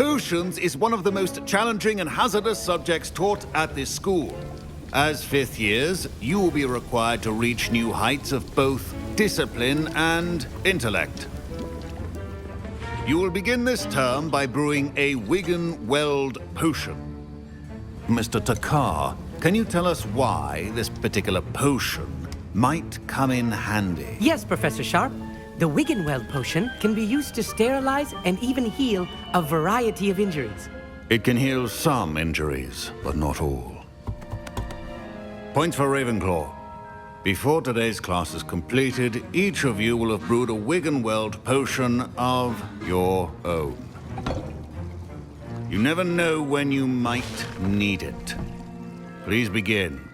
Potions is one of the most challenging and hazardous subjects taught at this school. As fifth years, you will be required to reach new heights of both discipline and intellect. You will begin this term by brewing a Wiggenweld potion. Mr. Takar, can you tell us why this particular potion might come in handy? Yes, Professor Sharp. The Wiggenweld potion can be used to sterilize and even heal a variety of injuries. It can heal some injuries, but not all. Points for Ravenclaw. Before today's class is completed, each of you will have brewed a Wiggenweld potion of your own. You never know when you might need it. Please begin.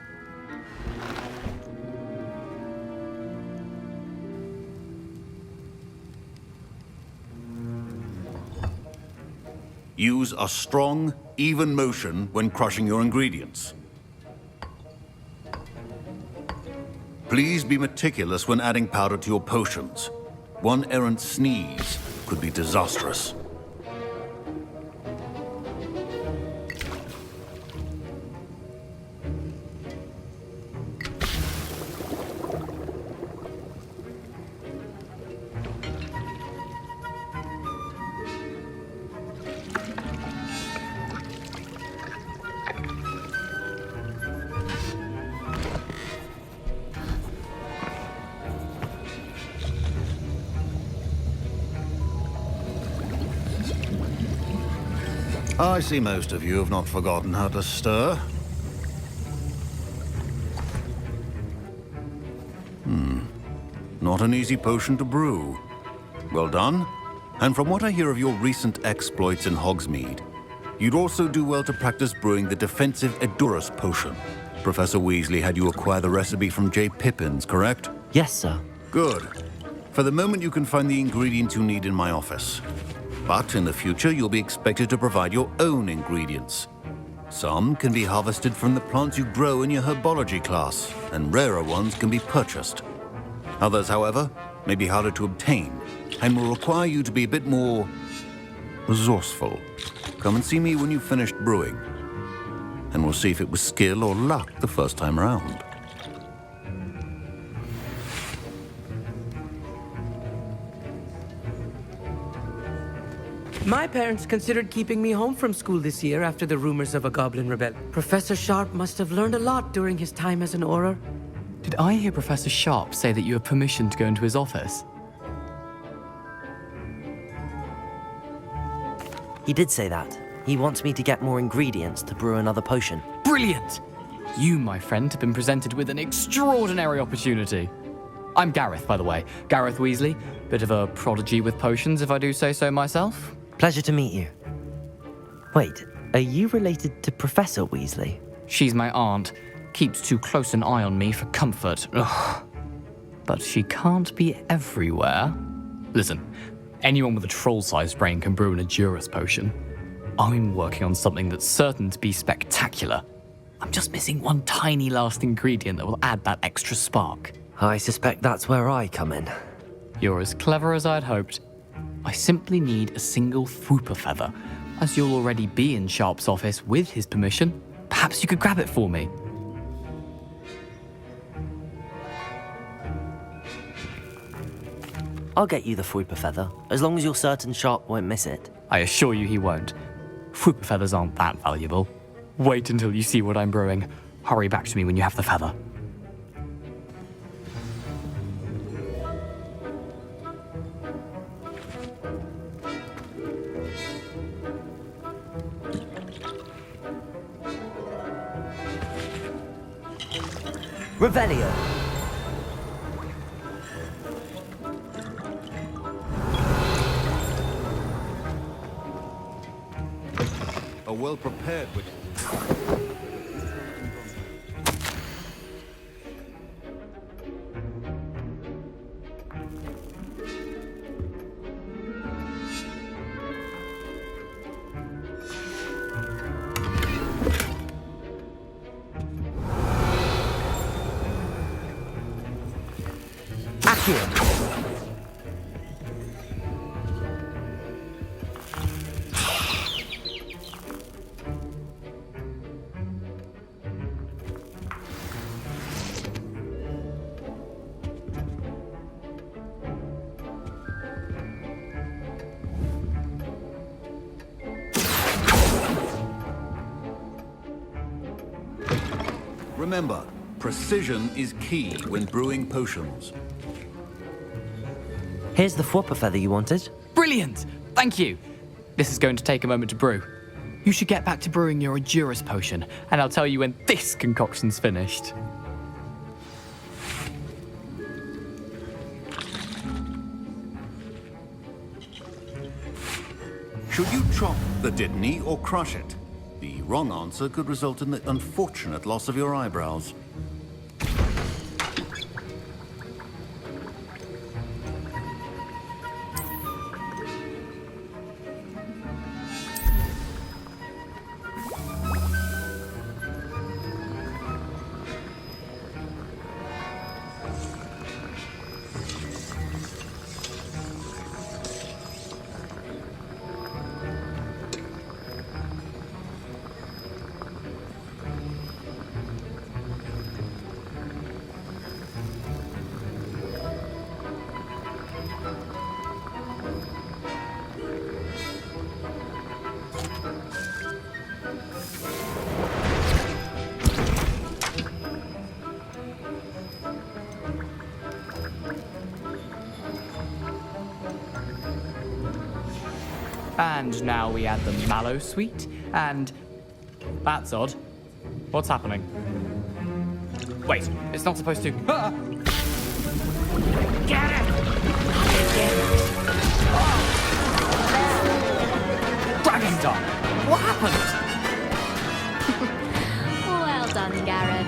Use a strong, even motion when crushing your ingredients. Please be meticulous when adding powder to your potions. One errant sneeze could be disastrous. I see most of you have not forgotten how to stir. Not an easy potion to brew. Well done. And from what I hear of your recent exploits in Hogsmeade, you'd also do well to practice brewing the defensive Edurus potion. Professor Weasley had you acquire the recipe from J. Pippins, correct? Yes, sir. Good. For the moment, you can find the ingredients you need in my office. But in the future, you'll be expected to provide your own ingredients. Some can be harvested from the plants you grow in your herbology class, and rarer ones can be purchased. Others, however, may be harder to obtain, and will require you to be a bit more resourceful. Come and see me when you've finished brewing, and we'll see if it was skill or luck the first time around. My parents considered keeping me home from school this year after the rumors of a goblin rebellion. Professor Sharp must have learned a lot during his time as an Auror. Did I hear Professor Sharp say that you have permission to go into his office? He did say that. He wants me to get more ingredients to brew another potion. Brilliant! You, my friend, have been presented with an extraordinary opportunity. I'm Gareth, by the way. Gareth Weasley. Bit of a prodigy with potions, if I do say so myself. Pleasure to meet you. Wait, are you related to Professor Weasley? She's my aunt. Keeps too close an eye on me for comfort. Ugh. But she can't be everywhere. Listen, anyone with a troll-sized brain can brew an Edurus potion. I'm working on something that's certain to be spectacular. I'm just missing one tiny last ingredient that will add that extra spark. I suspect that's where I come in. You're as clever as I'd hoped. I simply need a single Fwooper feather. As you'll already be in Sharp's office with his permission, perhaps you could grab it for me. I'll get you the Fwooper feather, as long as you're certain Sharp won't miss it. I assure you he won't. Fwooper feathers aren't that valuable. Wait until you see what I'm brewing. Hurry back to me when you have the feather. Revelio. A well-prepared witch. Remember, precision is key when brewing potions. Here's the Whopper feather you wanted. Brilliant! Thank you! This is going to take a moment to brew. You should get back to brewing your Endurance potion, and I'll tell you when this concoction's finished. Should you chop the Dittany or crush it? The wrong answer could result in the unfortunate loss of your eyebrows. And now we add the mallow sweet, and... That's odd. What's happening? Wait, it's not supposed to... Ah! Get it! Dragon Dog! What happened? Well done, Gareth.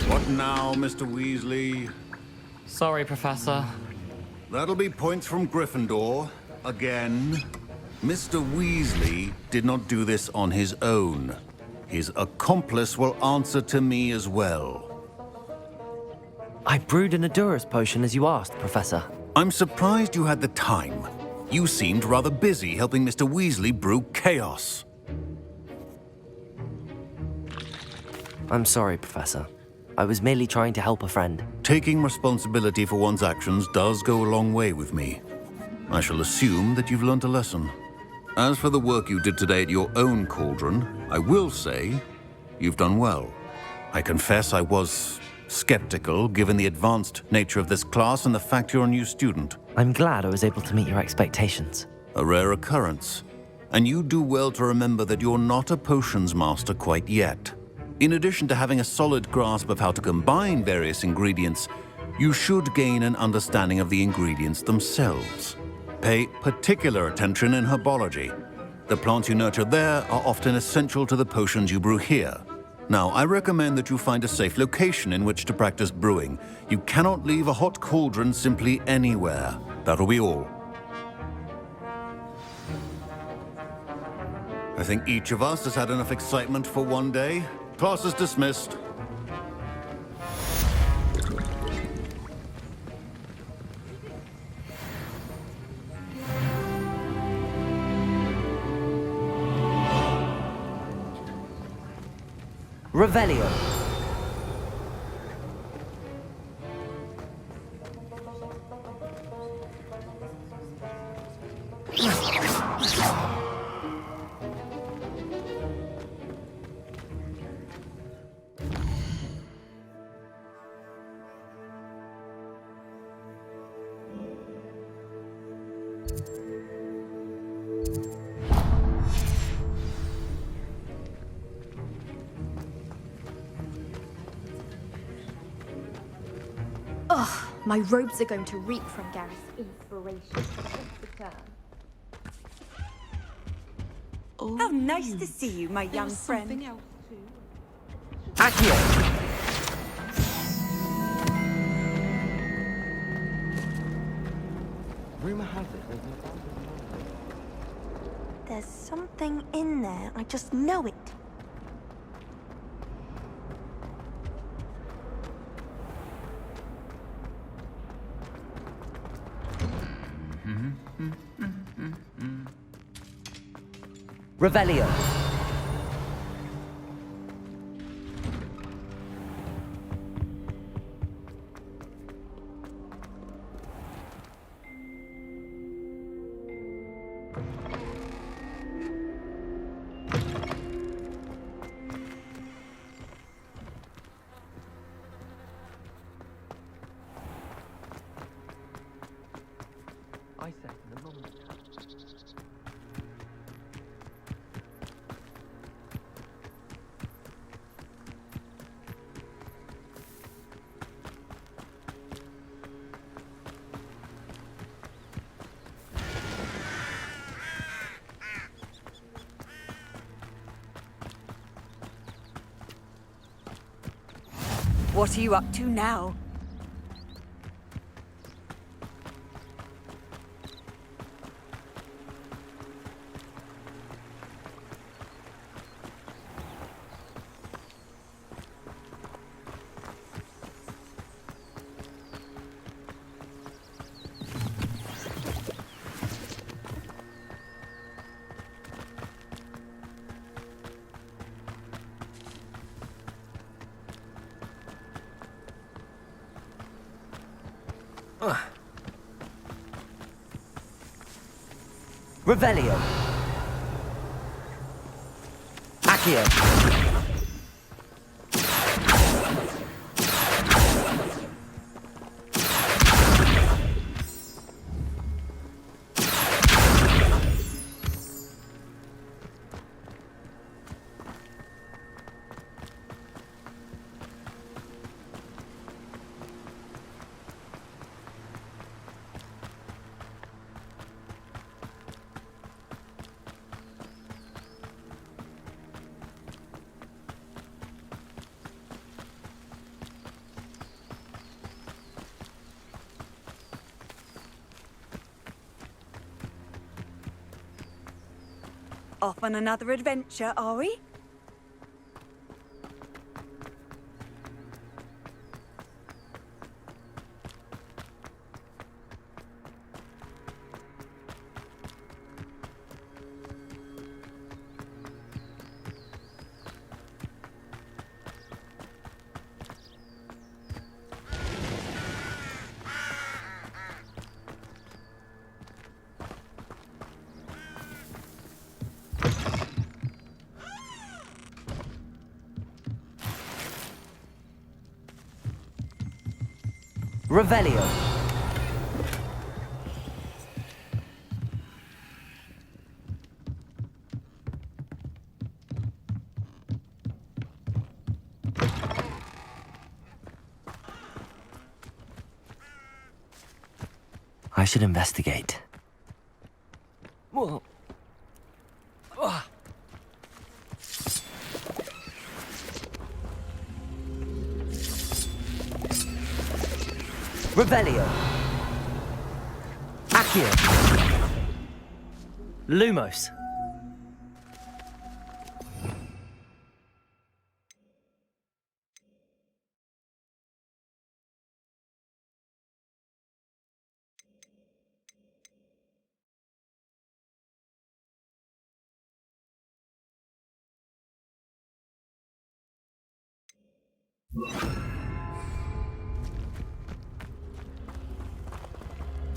What now, Mr. Weasley? Sorry, Professor. That'll be points from Gryffindor. Again. Mr. Weasley did not do this on his own. His accomplice will answer to me as well. I brewed an Endurance potion as you asked, Professor. I'm surprised you had the time. You seemed rather busy helping Mr. Weasley brew chaos. I'm sorry, Professor. I was merely trying to help a friend. Taking responsibility for one's actions does go a long way with me. I shall assume that you've learnt a lesson. As for the work you did today at your own cauldron, I will say you've done well. I confess I was skeptical given the advanced nature of this class and the fact you're a new student. I'm glad I was able to meet your expectations. A rare occurrence. And you do well to remember that you're not a potions master quite yet. In addition to having a solid grasp of how to combine various ingredients, you should gain an understanding of the ingredients themselves. Pay particular attention in herbology. The plants you nurture there are often essential to the potions you brew here. Now, I recommend that you find a safe location in which to practice brewing. You cannot leave a hot cauldron simply anywhere. That'll be all. I think each of us has had enough excitement for one day. Class is dismissed. Revelio. My robes are going to reek from Gareth's inspiration. What's the turn? How nice to see you, my young friend. Something else too. Accio. Rumor has it There's something in there. I just know it. Revelio. What are you up to now? Revelio. Accio. Off on another adventure, are we? Revelio. I should investigate. Whoa. Revelio. Accio. Lumos.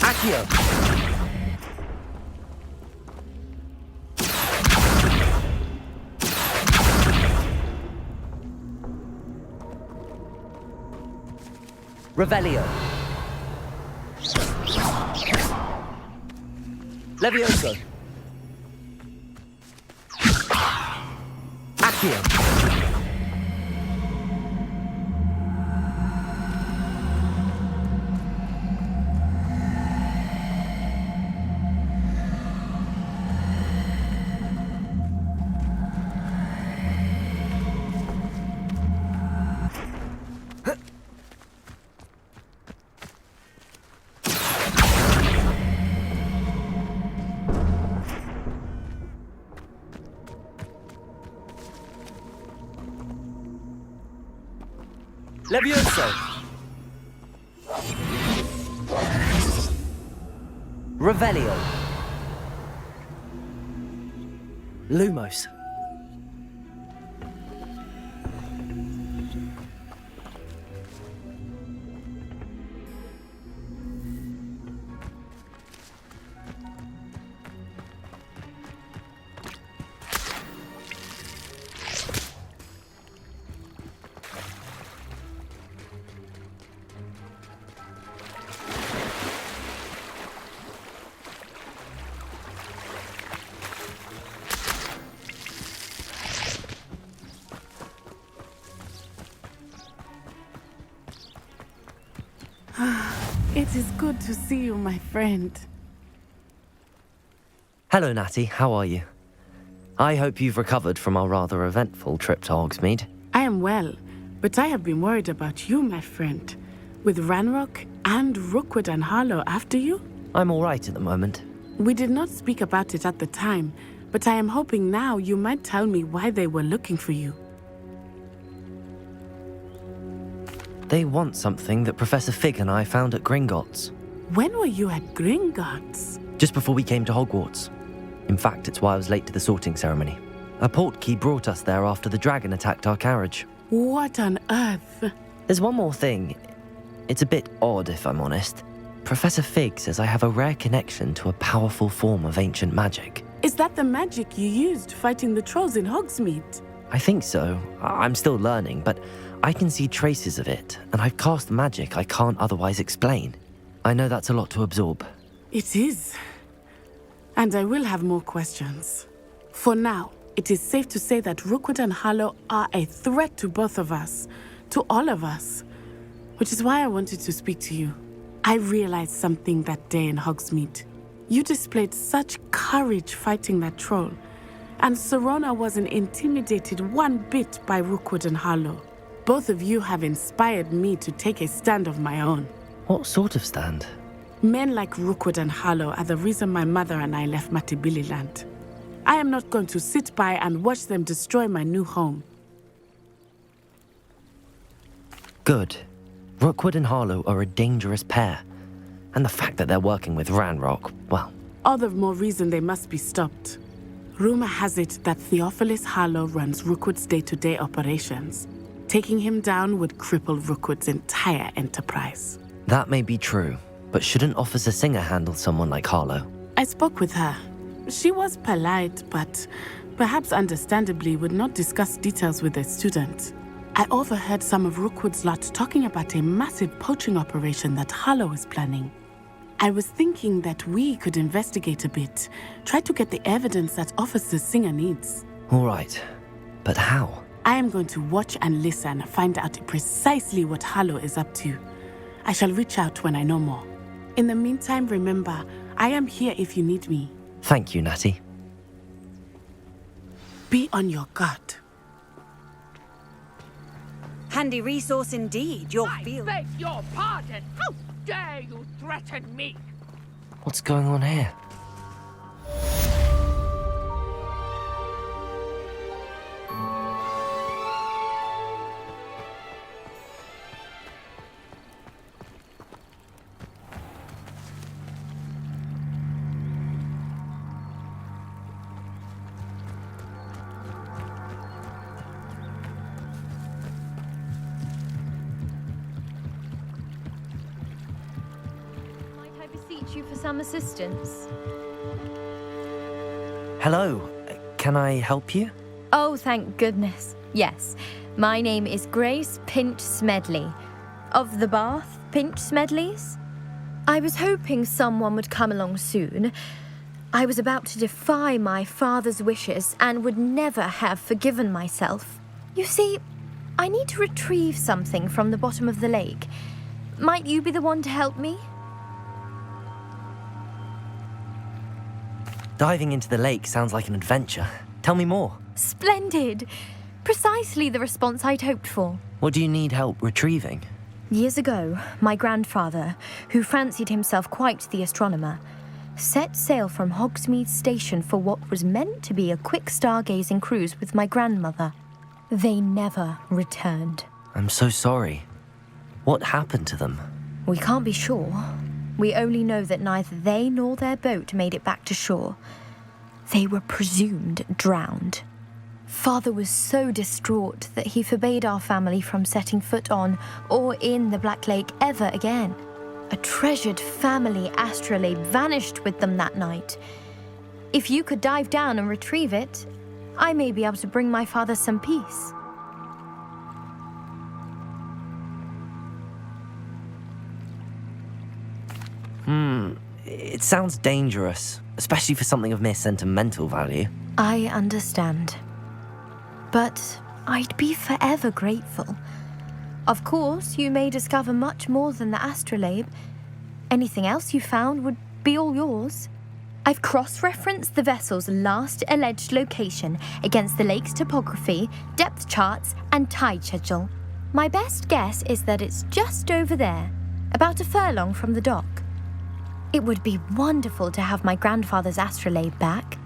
Accio. Revelio. Levioso. Accio. Levioso. Revelio. Lumos. It is good to see you, my friend. Hello, Natty. How are you? I hope you've recovered from our rather eventful trip to Hogsmeade. I am well, But I have been worried about you, my friend. With Ranrock and Rookwood and Harlow after you? I'm all right at the moment. We did not speak about it at the time, but I am hoping now you might tell me why they were looking for you. They want something that Professor Fig and I found at Gringotts. When were you at Gringotts? Just before we came to Hogwarts. In fact, it's why I was late to the sorting ceremony. A portkey brought us there after the dragon attacked our carriage. What on earth? There's one more thing. It's a bit odd, if I'm honest. Professor Fig says I have a rare connection to a powerful form of ancient magic. Is that the magic you used fighting the trolls in Hogsmeade? I think so. I'm still learning, but I can see traces of it, and I've cast magic I can't otherwise explain. I know that's a lot to absorb. It is. And I will have more questions. For now, it is safe to say that Rookwood and Harlow are a threat to both of us, to all of us, which is why I wanted to speak to you. I realized something that day in Hogsmeade. You displayed such courage fighting that troll, and Serona wasn't intimidated one bit by Rookwood and Harlow. Both of you have inspired me to take a stand of my own. What sort of stand? Men like Rookwood and Harlow are the reason my mother and I left Matibili land. I am not going to sit by and watch them destroy my new home. Good. Rookwood and Harlow are a dangerous pair. And the fact that they're working with Ranrock, well... All the more reason they must be stopped. Rumor has it that Theophilus Harlow runs Rookwood's day-to-day operations. Taking him down would cripple Rookwood's entire enterprise. That may be true, but shouldn't Officer Singer handle someone like Harlow? I spoke with her. She was polite, but perhaps understandably would not discuss details with a student. I overheard some of Rookwood's lot talking about a massive poaching operation that Harlow is planning. I was thinking that we could investigate a bit, try to get the evidence that Officer Singer needs. All right, but how? I am going to watch and listen, find out precisely what Harlow is up to. I shall reach out when I know more. In the meantime, remember, I am here if you need me. Thank you, Natty. Be on your guard. Handy resource indeed, your I field. beg your pardon! How dare you threaten me? What's going on here? Might I beseech you for some assistance? Hello, can I help you? Oh, thank goodness. Yes, my name is Grace Pinch Smedley, of the Bath Pinch Smedleys. I was hoping someone would come along soon. I was about to defy my father's wishes and would never have forgiven myself. You see, I need to retrieve something from the bottom of the lake. Might you be the one to help me? Diving into the lake sounds like an adventure. Tell me more. Splendid! Precisely the response I'd hoped for. What do you need help retrieving? Years ago, my grandfather, who fancied himself quite the astronomer, set sail from Hogsmeade Station for what was meant to be a quick stargazing cruise with my grandmother. They never returned. I'm so sorry. What happened to them? We can't be sure. We only know that neither they nor their boat made it back to shore. They were presumed drowned. Father was so distraught that he forbade our family from setting foot on or in the Black Lake ever again. A treasured family astrolabe vanished with them that night. If you could dive down and retrieve it, I may be able to bring my father some peace. It sounds dangerous, especially for something of mere sentimental value. I understand. But I'd be forever grateful. Of course, you may discover much more than the astrolabe. Anything else you found would be all yours. I've cross-referenced the vessel's last alleged location against the lake's topography, depth charts, and tide schedule. My best guess is that it's just over there, about a furlong from the dock. It would be wonderful to have my grandfather's astrolabe back.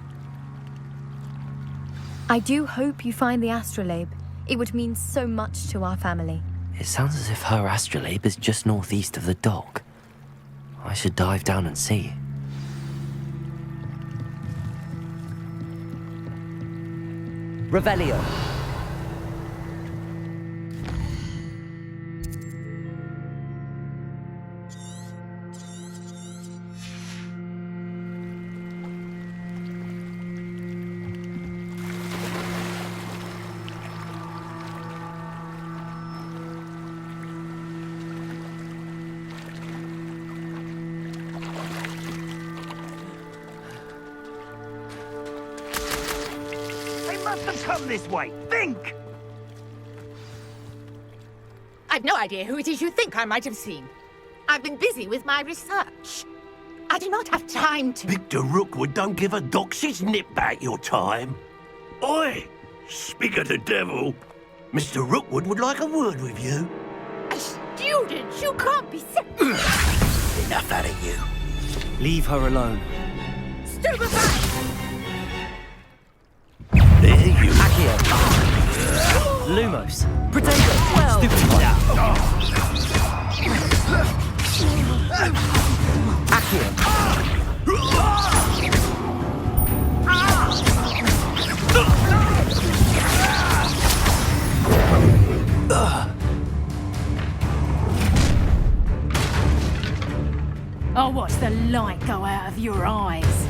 I do hope you find the astrolabe. It would mean so much to our family. It sounds as if her astrolabe is just northeast of the dock. I should dive down and see. Revelio. Come this way. Think! I've no idea who it is you think I might have seen. I've been busy with my research. I do not have time to... Victor Rookwood don't give a doxy's nip back your time. Oi! Speak of the devil. Mr. Rookwood would like a word with you. A student? You can't be sick. Enough out of you. Leave her alone. Stupefy! There you Accio. Lumos. Potato. Well, Stupefy. Accio. I'll watch the light go out of your eyes.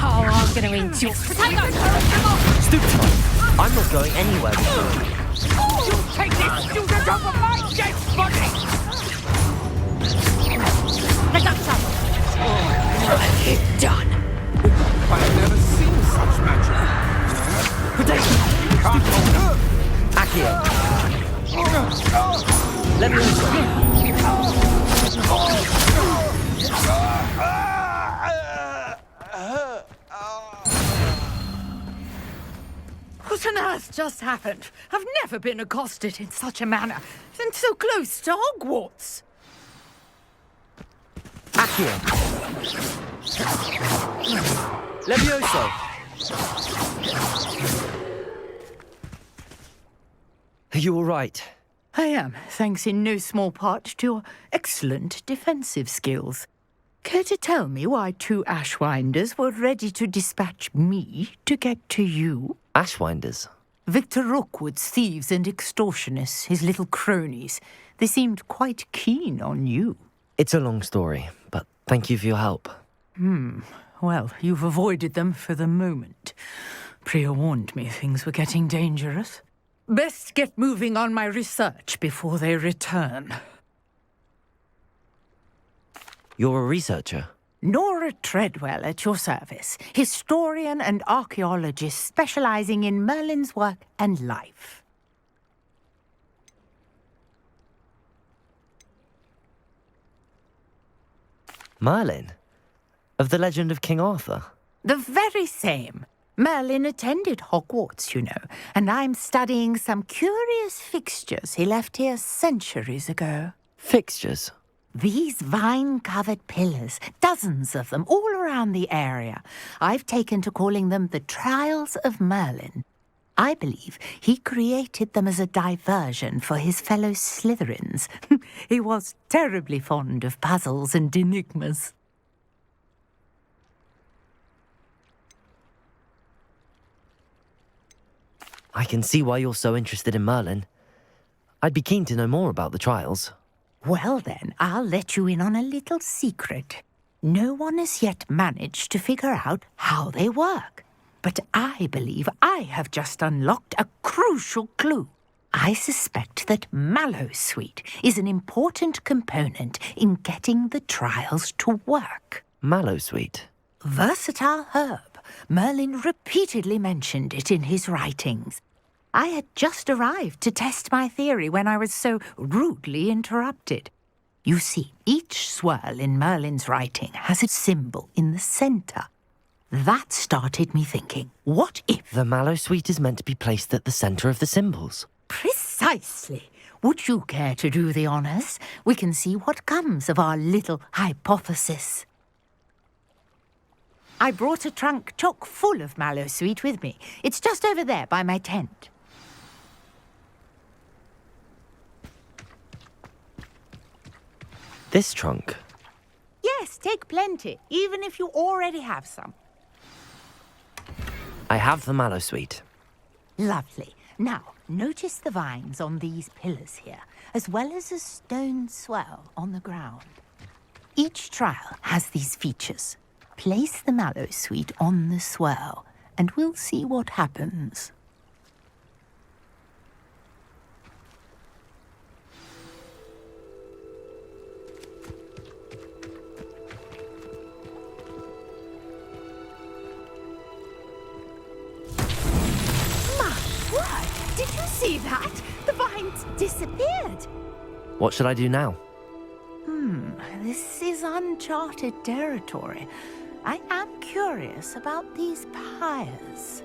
Oh, I'm going to endure. Stupefy. I'm not going anywhere with you. You take this student off of my dead body! Reduction! Done. I've never seen such magic. Potato. Accio. Let me listen. What on earth just happened? I've never been accosted in such a manner, and so close to Hogwarts. Accio. Levioso. Are you all right? I am, thanks in no small part to your excellent defensive skills. Care to tell me why two Ashwinders were ready to dispatch me to get to you? Ashwinders? Victor Rookwood's thieves and extortionists, his little cronies. They seemed quite keen on you. It's a long story, but thank you for your help. Well, you've avoided them for the moment. Priya warned me things were getting dangerous. Best get moving on my research before they return. You're a researcher? Nora Treadwell at your service, historian and archaeologist specializing in Merlin's work and life. Merlin? Of the legend of King Arthur? The very same. Merlin attended Hogwarts, you know, and I'm studying some curious fixtures he left here centuries ago. Fixtures? These vine-covered pillars, dozens of them, all around the area. I've taken to calling them the Trials of Merlin. I believe he created them as a diversion for his fellow Slytherins. He was terribly fond of puzzles and enigmas. I can see why you're so interested in Merlin. I'd be keen to know more about the trials. Well then, I'll let you in on a little secret. No one has yet managed to figure out how they work. But I believe I have just unlocked a crucial clue. I suspect that Mallowsweet is an important component in getting the trials to work. Mallowsweet? Versatile herb. Merlin repeatedly mentioned it in his writings. I had just arrived to test my theory when I was so rudely interrupted. You see, each swirl in Merlin's writing has a symbol in the center. That started me thinking, what if... The mallow sweet is meant to be placed at the center of the symbols. Precisely. Would you care to do the honors? We can see what comes of our little hypothesis. I brought a trunk chock full of mallow sweet with me. It's just over there by my tent. This trunk? Yes, take plenty, even if you already have some. I have the mallow sweet. Lovely. Now, notice the vines on these pillars here, as well as a stone swell on the ground. Each trial has these features. Place the mallow sweet on the swell, and we'll see what happens. Did you see that? The vines disappeared. What should I do now? This is uncharted territory. I am curious about these pyres.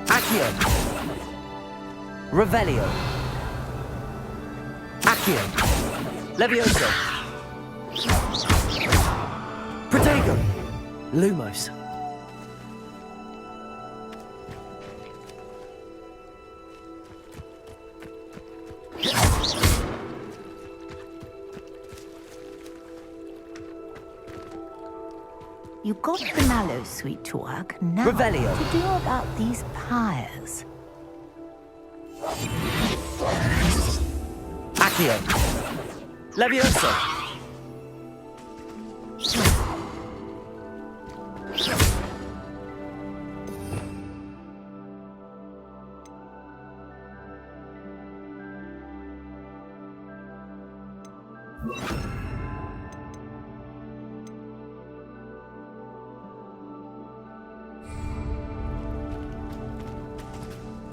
Accio! Revelio! Accio! Levioso! Protego! Lumos! You got the mallow sweet to work. Now Revelio. what to do about these pyres? Accio! Levioso!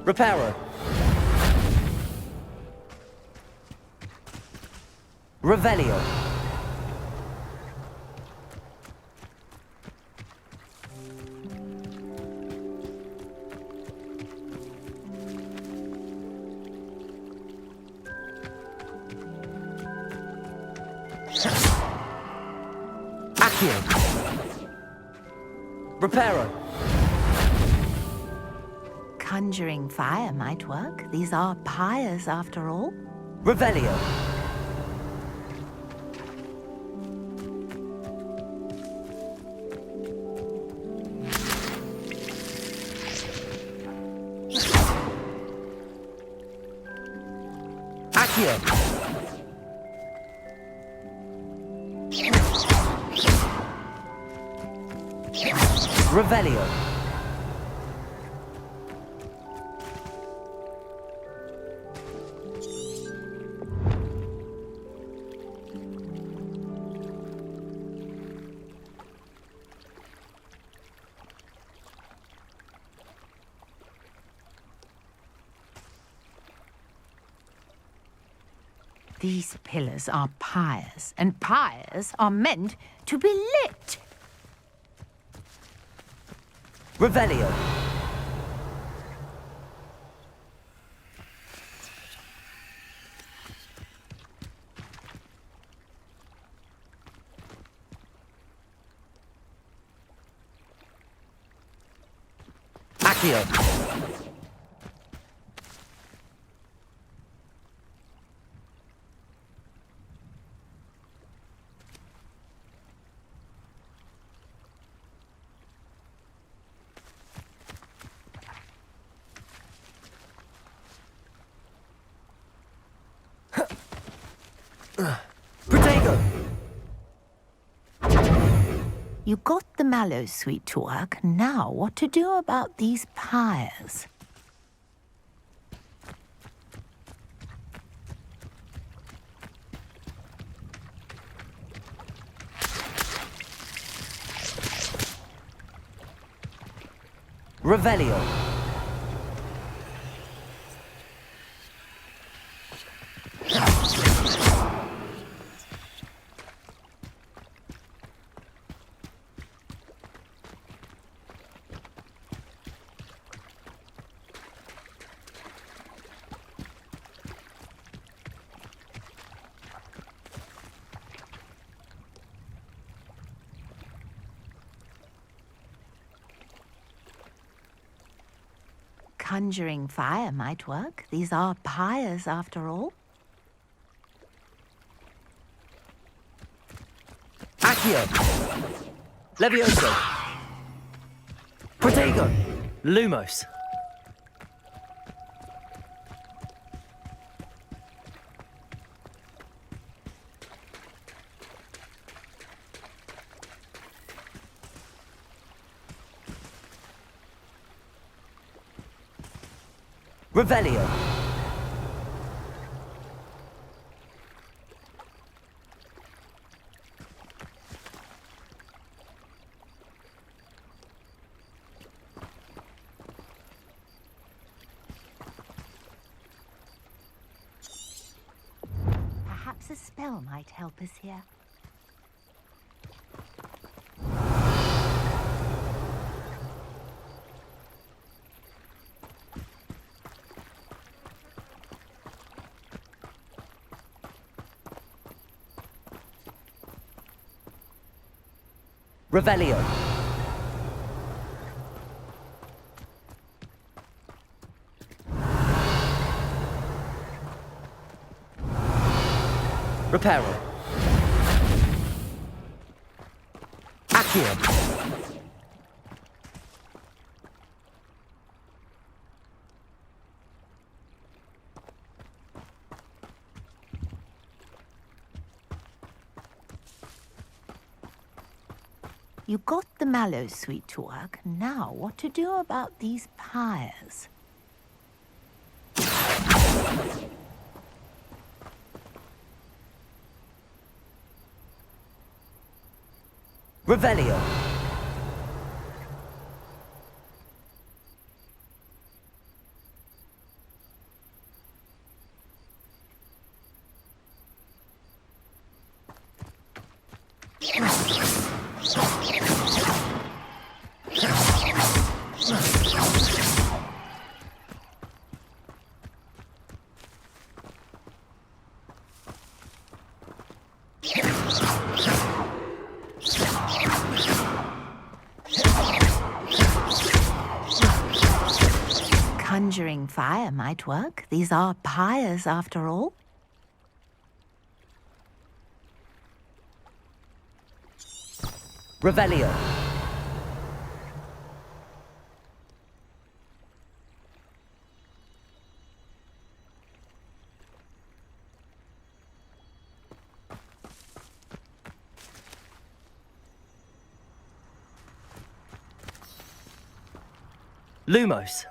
Reparo. Revelio. Accio. Reparo. Conjuring fire might work. These are pyres after all. Revelio. Accio. Revelio. These pillars are pyres, and pyres are meant to be lit. Revelio. Accio. Protego! You got the mallow sweet to work. Now what to do about these pyres? Revelio. Conjuring fire might work. These are pyres, after all. Accio! Levioso! Protego! Lumos! Revelio! Perhaps a spell might help us here. Revelio! Reparo! Accio! You got the mallow sweet to work. Now, what to do about these pyres? Revelio! Conjuring fire might work. These are pyres, after all. Revelio! Lumos!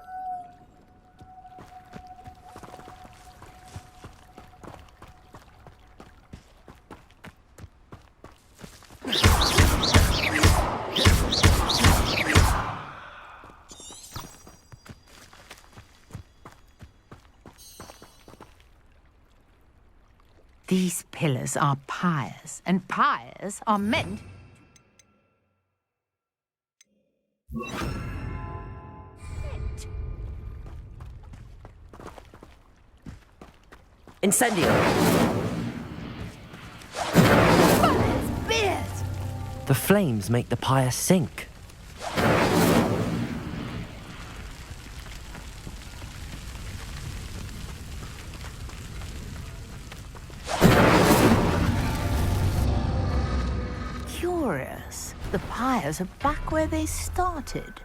These pillars are pyres, and pyres are meant... Incendio! Beard! The flames make the pyre sink. Curious. The pyres are back where they started.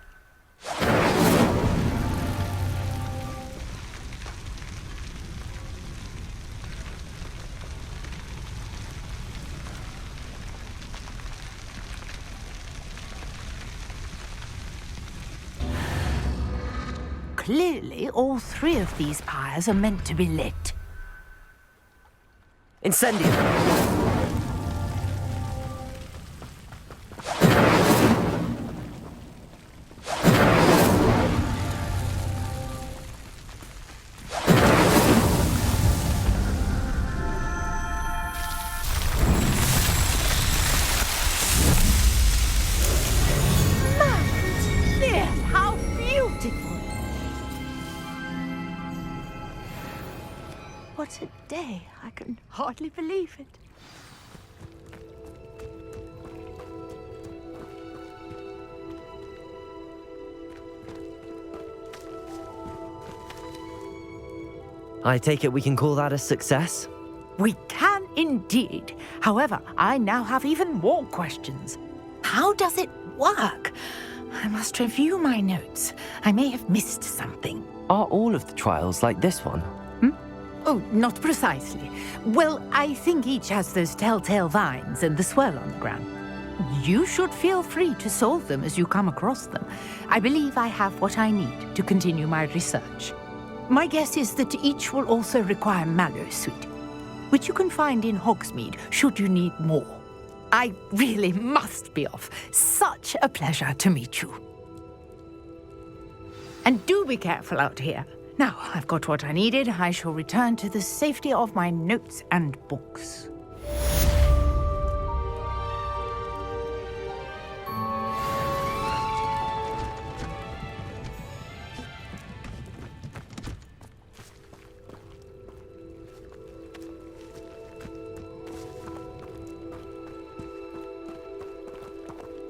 Clearly, all three of these pyres are meant to be lit. Incendio! How beautiful! What a day. I can hardly believe it. I take it we can call that a success? We can indeed. However, I now have even more questions. How does it work? I must review my notes. I may have missed something. Are all of the trials like this one? Oh, not precisely. Well, I think each has those telltale vines and the swirl on the ground. You should feel free to solve them as you come across them. I believe I have what I need to continue my research. My guess is that each will also require mallow sweet, which you can find in Hogsmeade should you need more. I really must be off. Such a pleasure to meet you. And do be careful out here. Now, I've got what I needed. I shall return to the safety of my notes and books.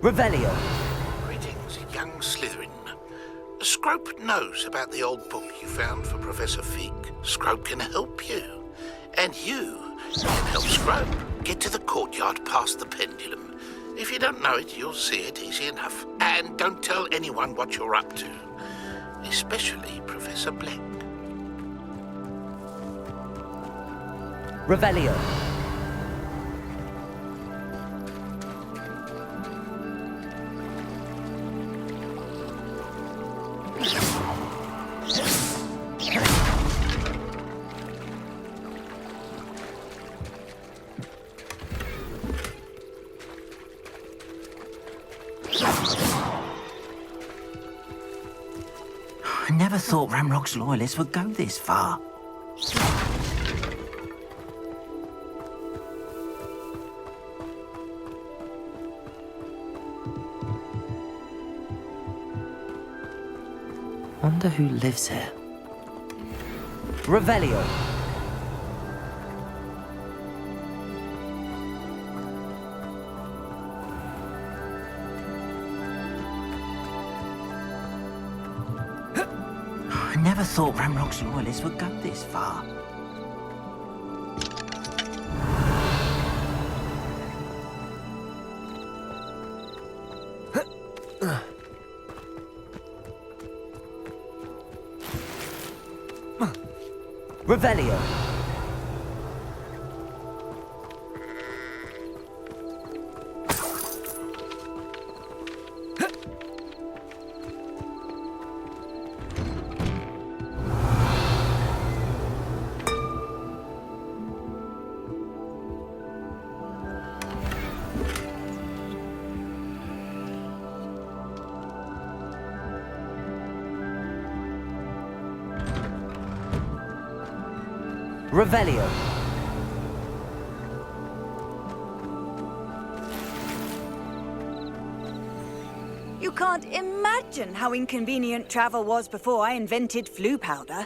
Revelio. Greetings, young Slytherin. Scrope knows about the old book you found for Professor Fig. Scrope can help you. And you can help Scrope get to the courtyard past the pendulum. If you don't know it, you'll see it easy enough. And don't tell anyone what you're up to. Especially Professor Black. Revelio. I never thought Ramrock's loyalists would go this far. Wonder who lives here. Revelio. I never thought Ramrock's loyalists would go this far. Revelio. Revelio. You can't imagine how inconvenient travel was before I invented flu powder.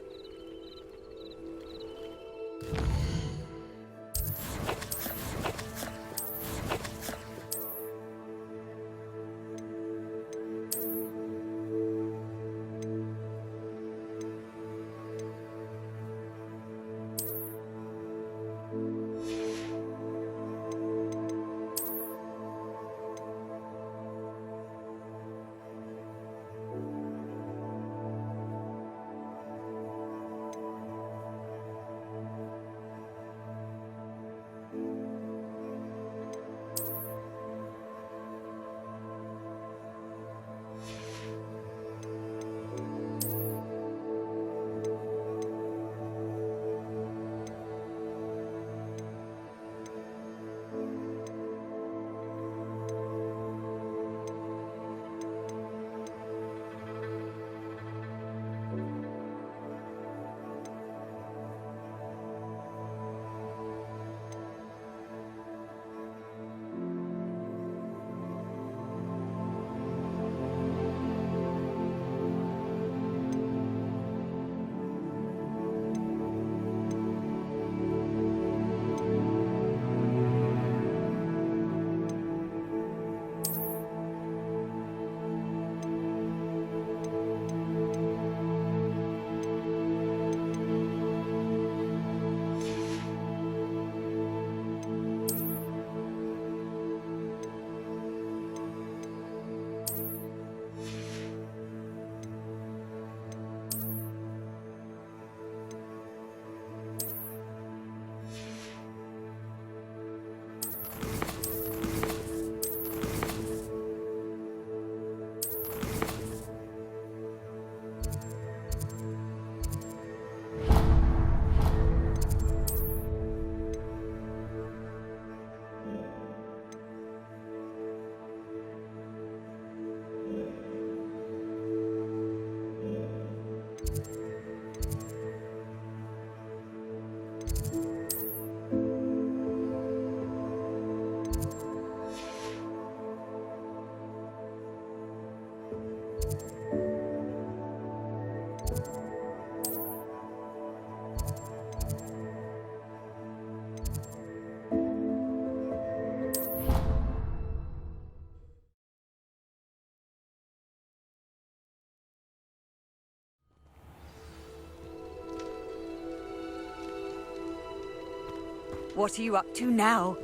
What are you up to now?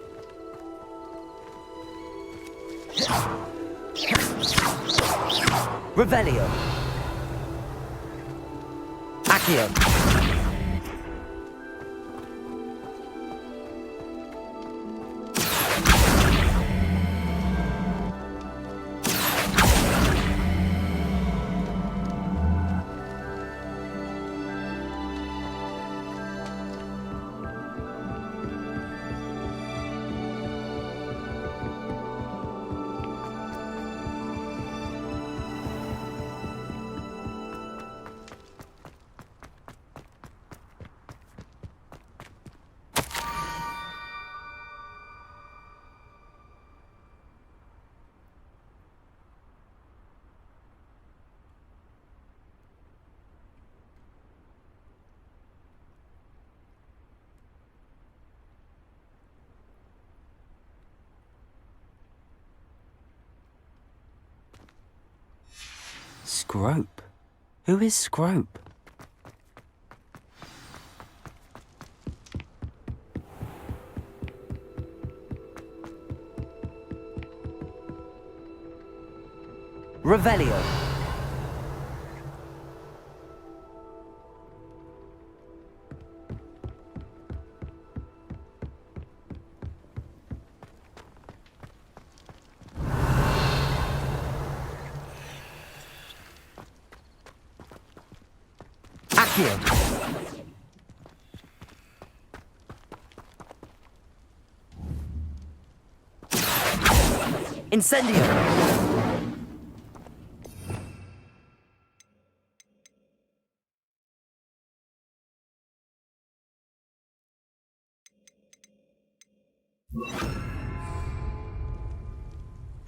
Revelio. Accio. Scrope? Who is Scrope? Revelio. Accio. Incendio.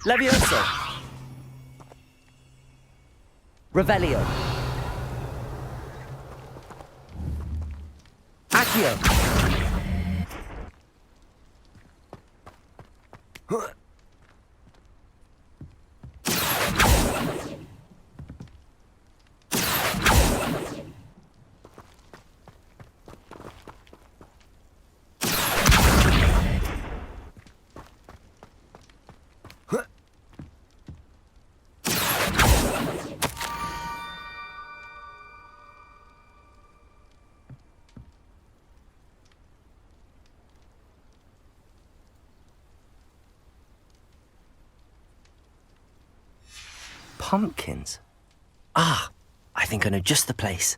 Levioso. Revelio. Accio. Pumpkins? Ah, I think I know just the place.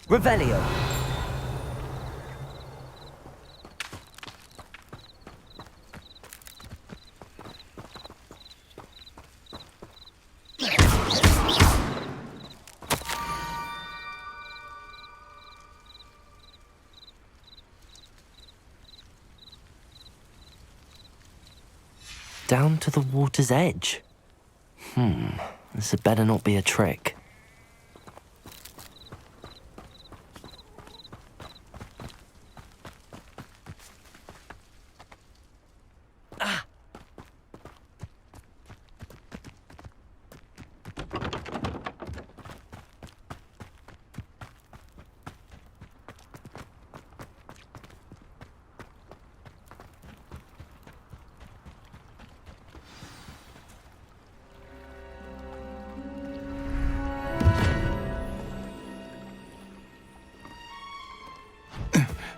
Revelio. Down to the water's edge. This had better not be a trick.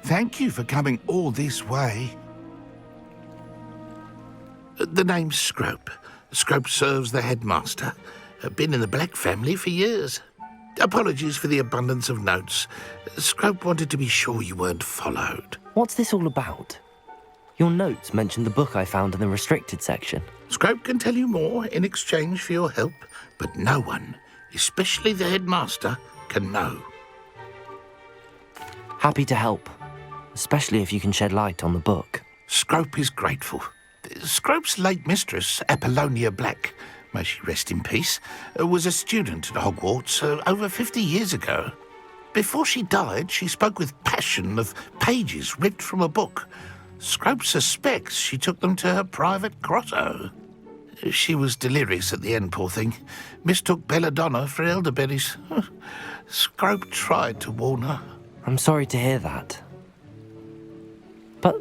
Thank you for coming all this way. The name's Scrope. Scrope serves the headmaster. Been in the Black family for years. Apologies for the abundance of notes. Scrope wanted to be sure you weren't followed. What's this all about? Your notes mentioned the book I found in the restricted section. Scrope can tell you more in exchange for your help, but no one, especially the headmaster, can know. Happy to help, especially if you can shed light on the book. Scrope is grateful. Scrope's late mistress, Apollonia Black, may she rest in peace, was a student at Hogwarts over 50 years ago. Before she died, she spoke with passion of pages ripped from a book. Scrope suspects she took them to her private grotto. She was delirious at the end, poor thing. Mistook belladonna for elderberries. Scrope tried to warn her. I'm sorry to hear that. But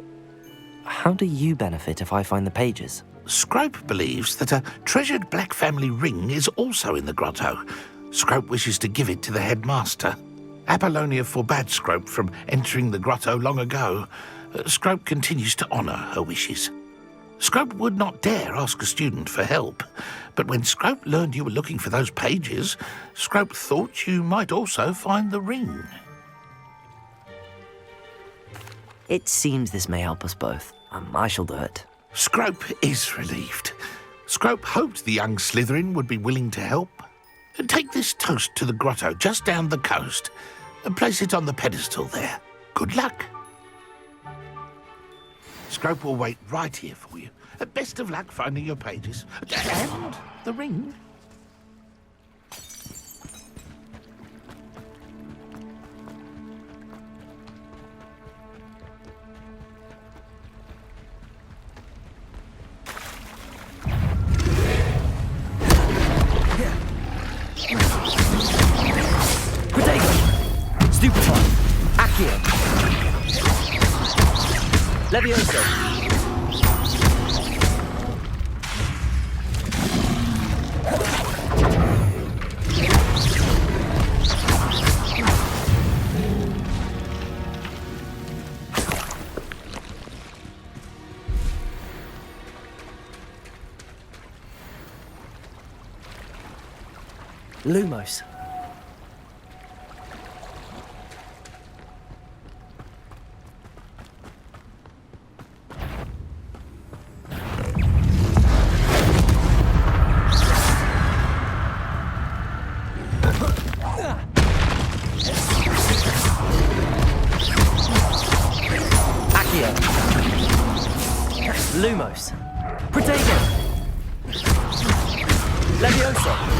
how do you benefit if I find the pages? Scrope believes that a treasured black family ring is also in the grotto. Scrope wishes to give it to the headmaster. Apollonia forbade Scrope from entering the grotto long ago. Scrope continues to honour her wishes. Scrope would not dare ask a student for help, but when Scrope learned you were looking for those pages, Scrope thought you might also find the ring. It seems this may help us both. I shall do it. Scrope is relieved. Scrope hoped the young Slytherin would be willing to help. Take this toast to the grotto just down the coast and place it on the pedestal there. Good luck. Scrope will wait right here for you. Best of luck finding your pages. And the ring. Protego! Stupefy! Accio! Levioso! Lumos. Accio. Lumos. Protego. Levioso.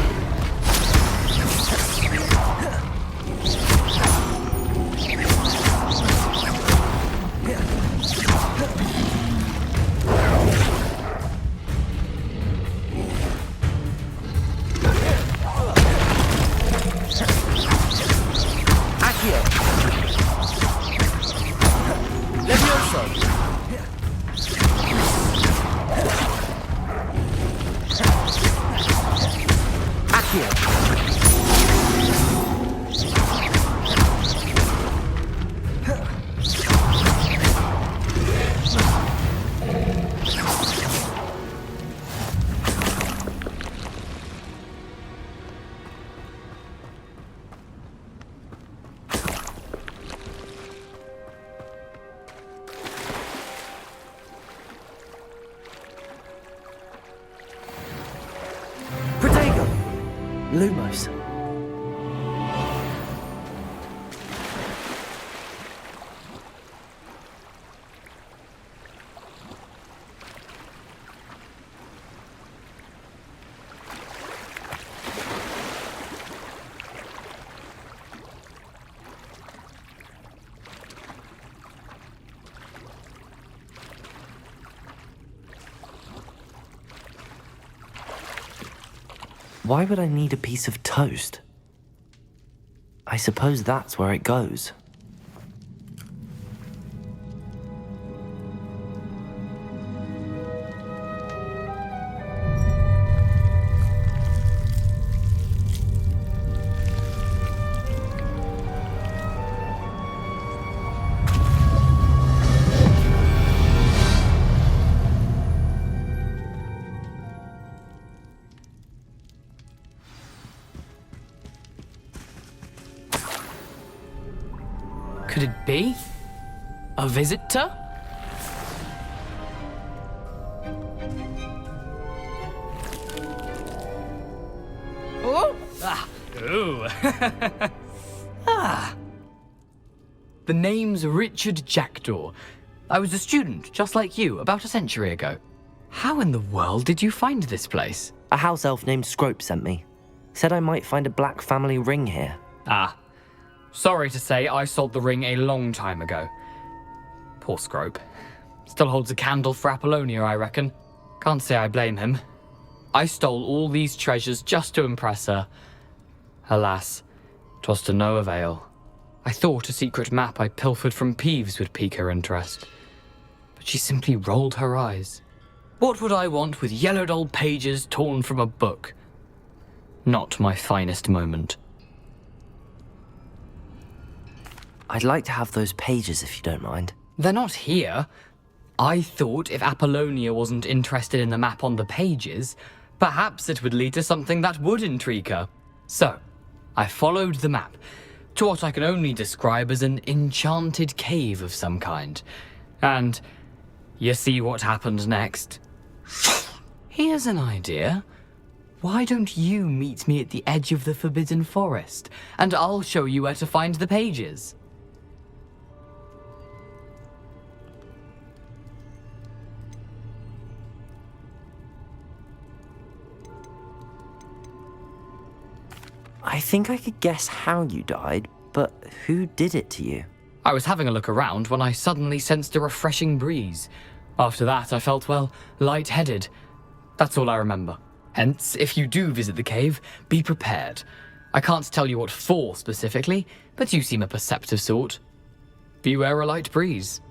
Lumos. Why would I need a piece of toast? I suppose that's where it goes. Could it be? A visitor? Oh! Ah! Ooh! Ah! The name's Richard Jackdaw. I was a student, just like you, about a century ago. How in the world did you find this place? A house elf named Scrope sent me. Said I might find a black family ring here. Ah. Sorry to say, I sold the ring a long time ago. Poor Scrope. Still holds a candle for Apollonia, I reckon. Can't say I blame him. I stole all these treasures just to impress her. Alas, 'twas to no avail. I thought a secret map I pilfered from Peeves would pique her interest. But she simply rolled her eyes. What would I want with yellowed old pages torn from a book? Not my finest moment. I'd like to have those pages if you don't mind. They're not here. I thought if Apollonia wasn't interested in the map on the pages, perhaps it would lead to something that would intrigue her. So, I followed the map to what I can only describe as an enchanted cave of some kind. And you see what happened next? Here's an idea. Why don't you meet me at the edge of the Forbidden Forest, and I'll show you where to find the pages? I think I could guess how you died, but who did it to you? I was having a look around when I suddenly sensed a refreshing breeze. After that, I felt, well, lightheaded. That's all I remember. Hence, if you do visit the cave, be prepared. I can't tell you what for specifically, but you seem a perceptive sort. Beware a light breeze.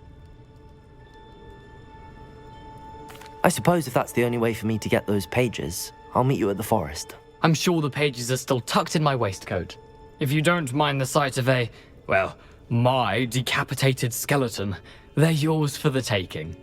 I suppose if that's the only way for me to get those pages, I'll meet you at the forest. I'm sure the pages are still tucked in my waistcoat. If you don't mind the sight of my decapitated skeleton, they're yours for the taking.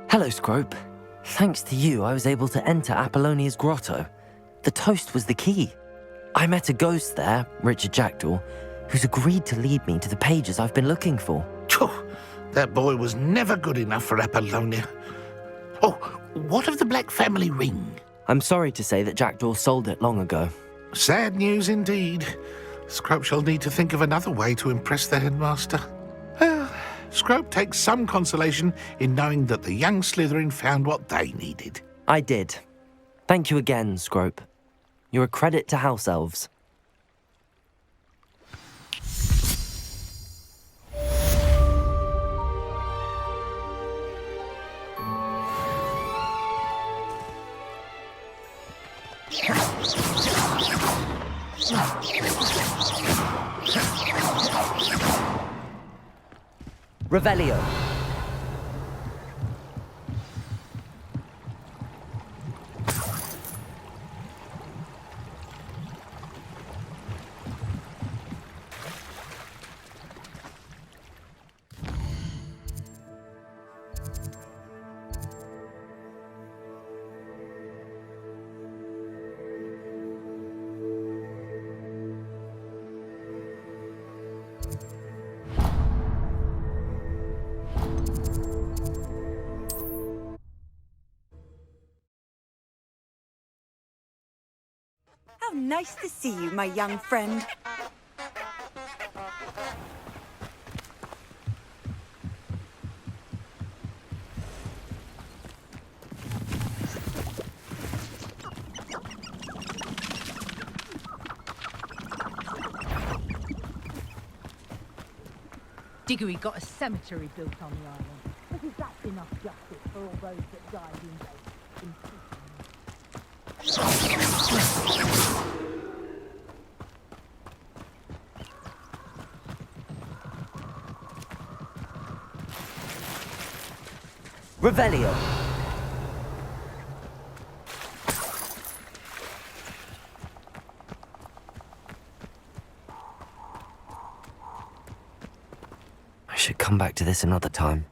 Hello, Scrope. Thanks to you, I was able to enter Apollonia's grotto. The toast was the key. I met a ghost there, Richard Jackdaw, who's agreed to lead me to the pages I've been looking for. That boy was never good enough for Apollonia. Oh, what of the Black family ring? I'm sorry to say that Jackdaw sold it long ago. Sad news indeed. Scrope shall need to think of another way to impress the headmaster. Scrope takes some consolation in knowing that the young Slytherin found what they needed. I did. Thank you again, Scrope. You're a credit to house elves. Revelio. How nice to see you, my young friend. Diggory got a cemetery built on the island. Isn't that enough justice for all those that died in Revelio. I should come back to this another time.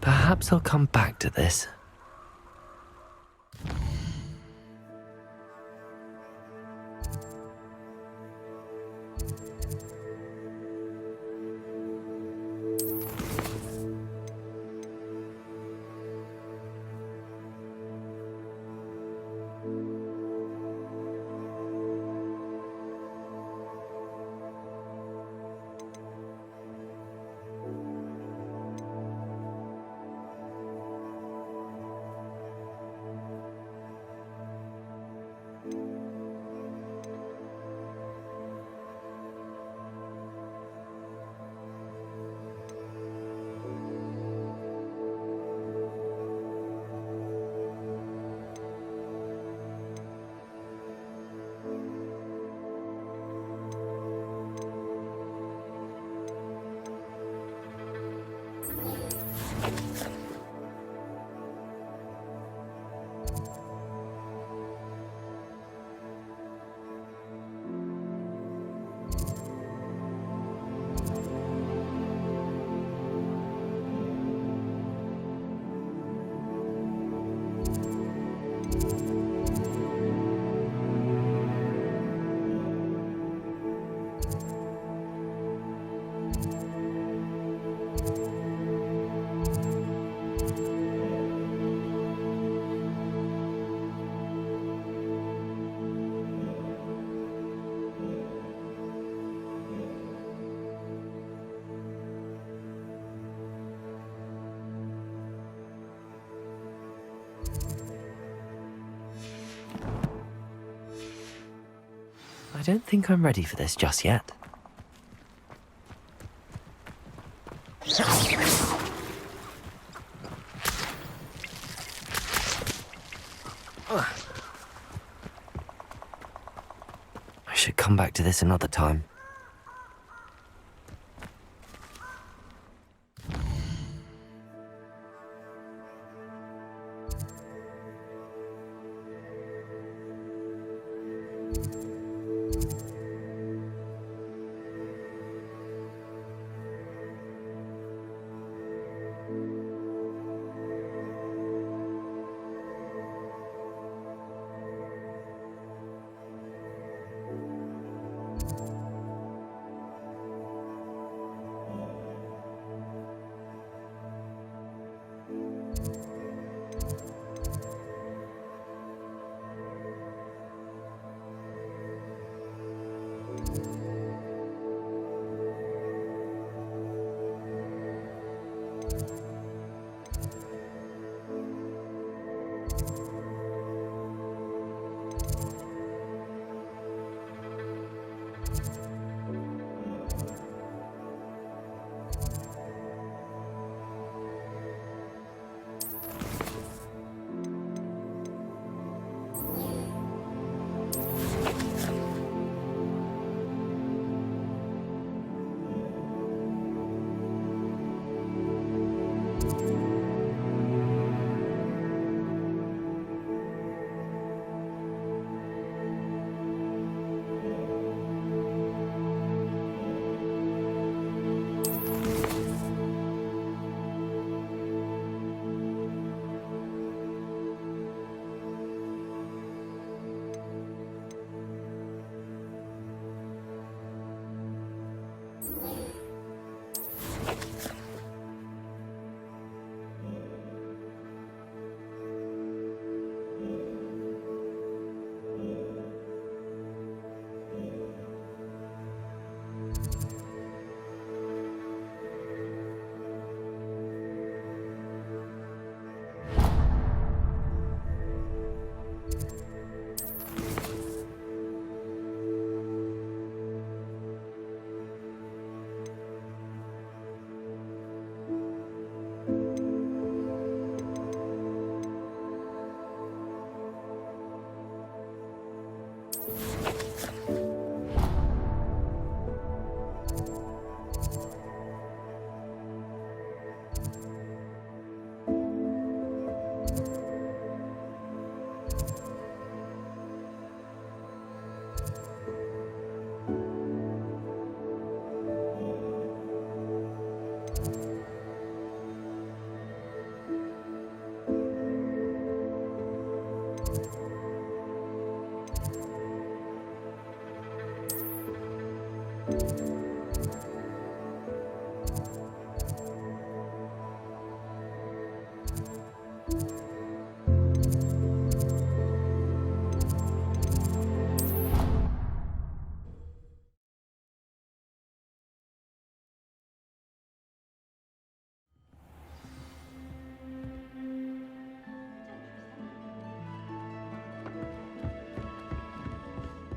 Perhaps I'll come back to this. I don't think I'm ready for this just yet. I should come back to this another time.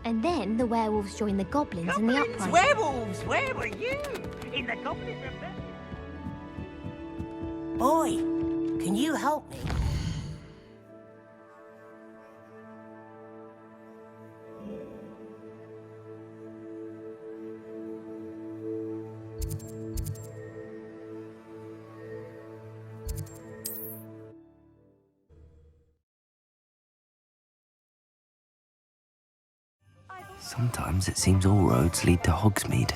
And then the werewolves joined the goblins in the uprising. Werewolves! Where were you? In the Goblin Rebellion? Boy, can you help me? Sometimes it seems all roads lead to Hogsmeade.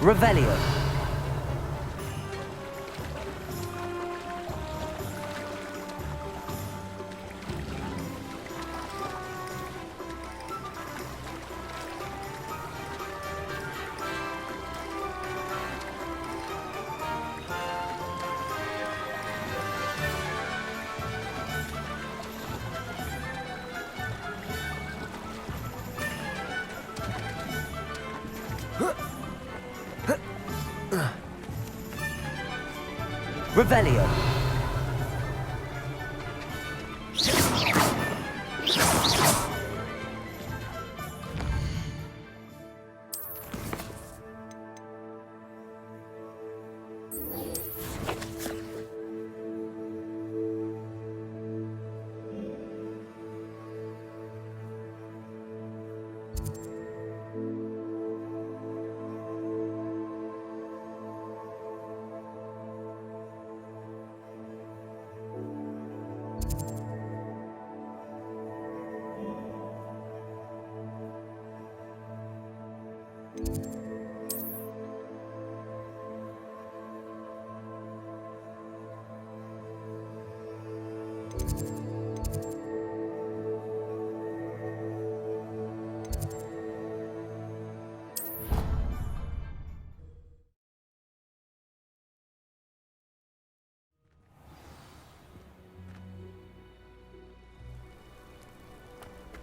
Revelio. Revelio.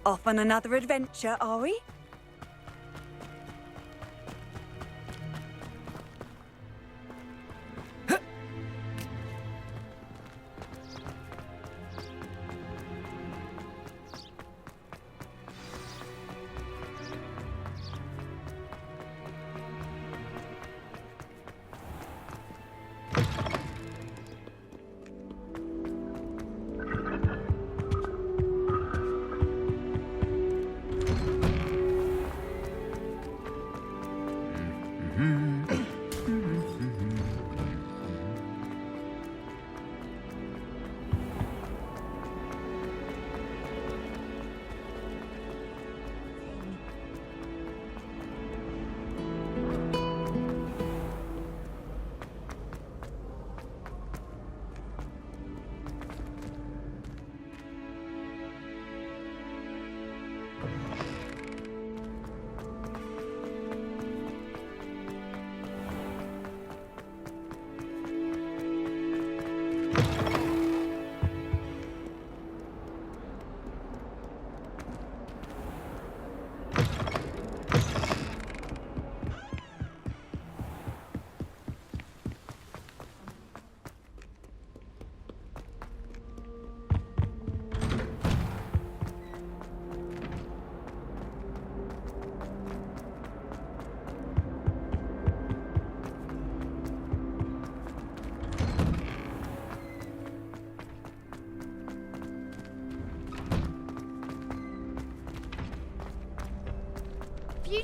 Off on another adventure, are we?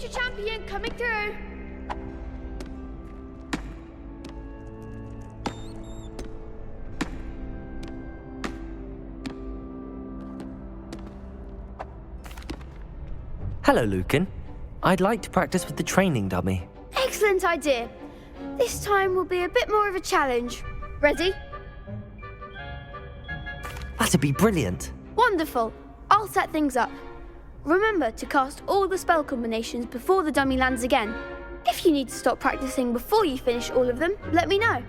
Future champion coming through. Hello, Lucan. I'd like to practice with the training dummy. Excellent idea. This time will be a bit more of a challenge. Ready? That'd be brilliant. Wonderful. I'll set things up. Remember to cast all the spell combinations before the dummy lands again. If you need to stop practicing before you finish all of them, let me know.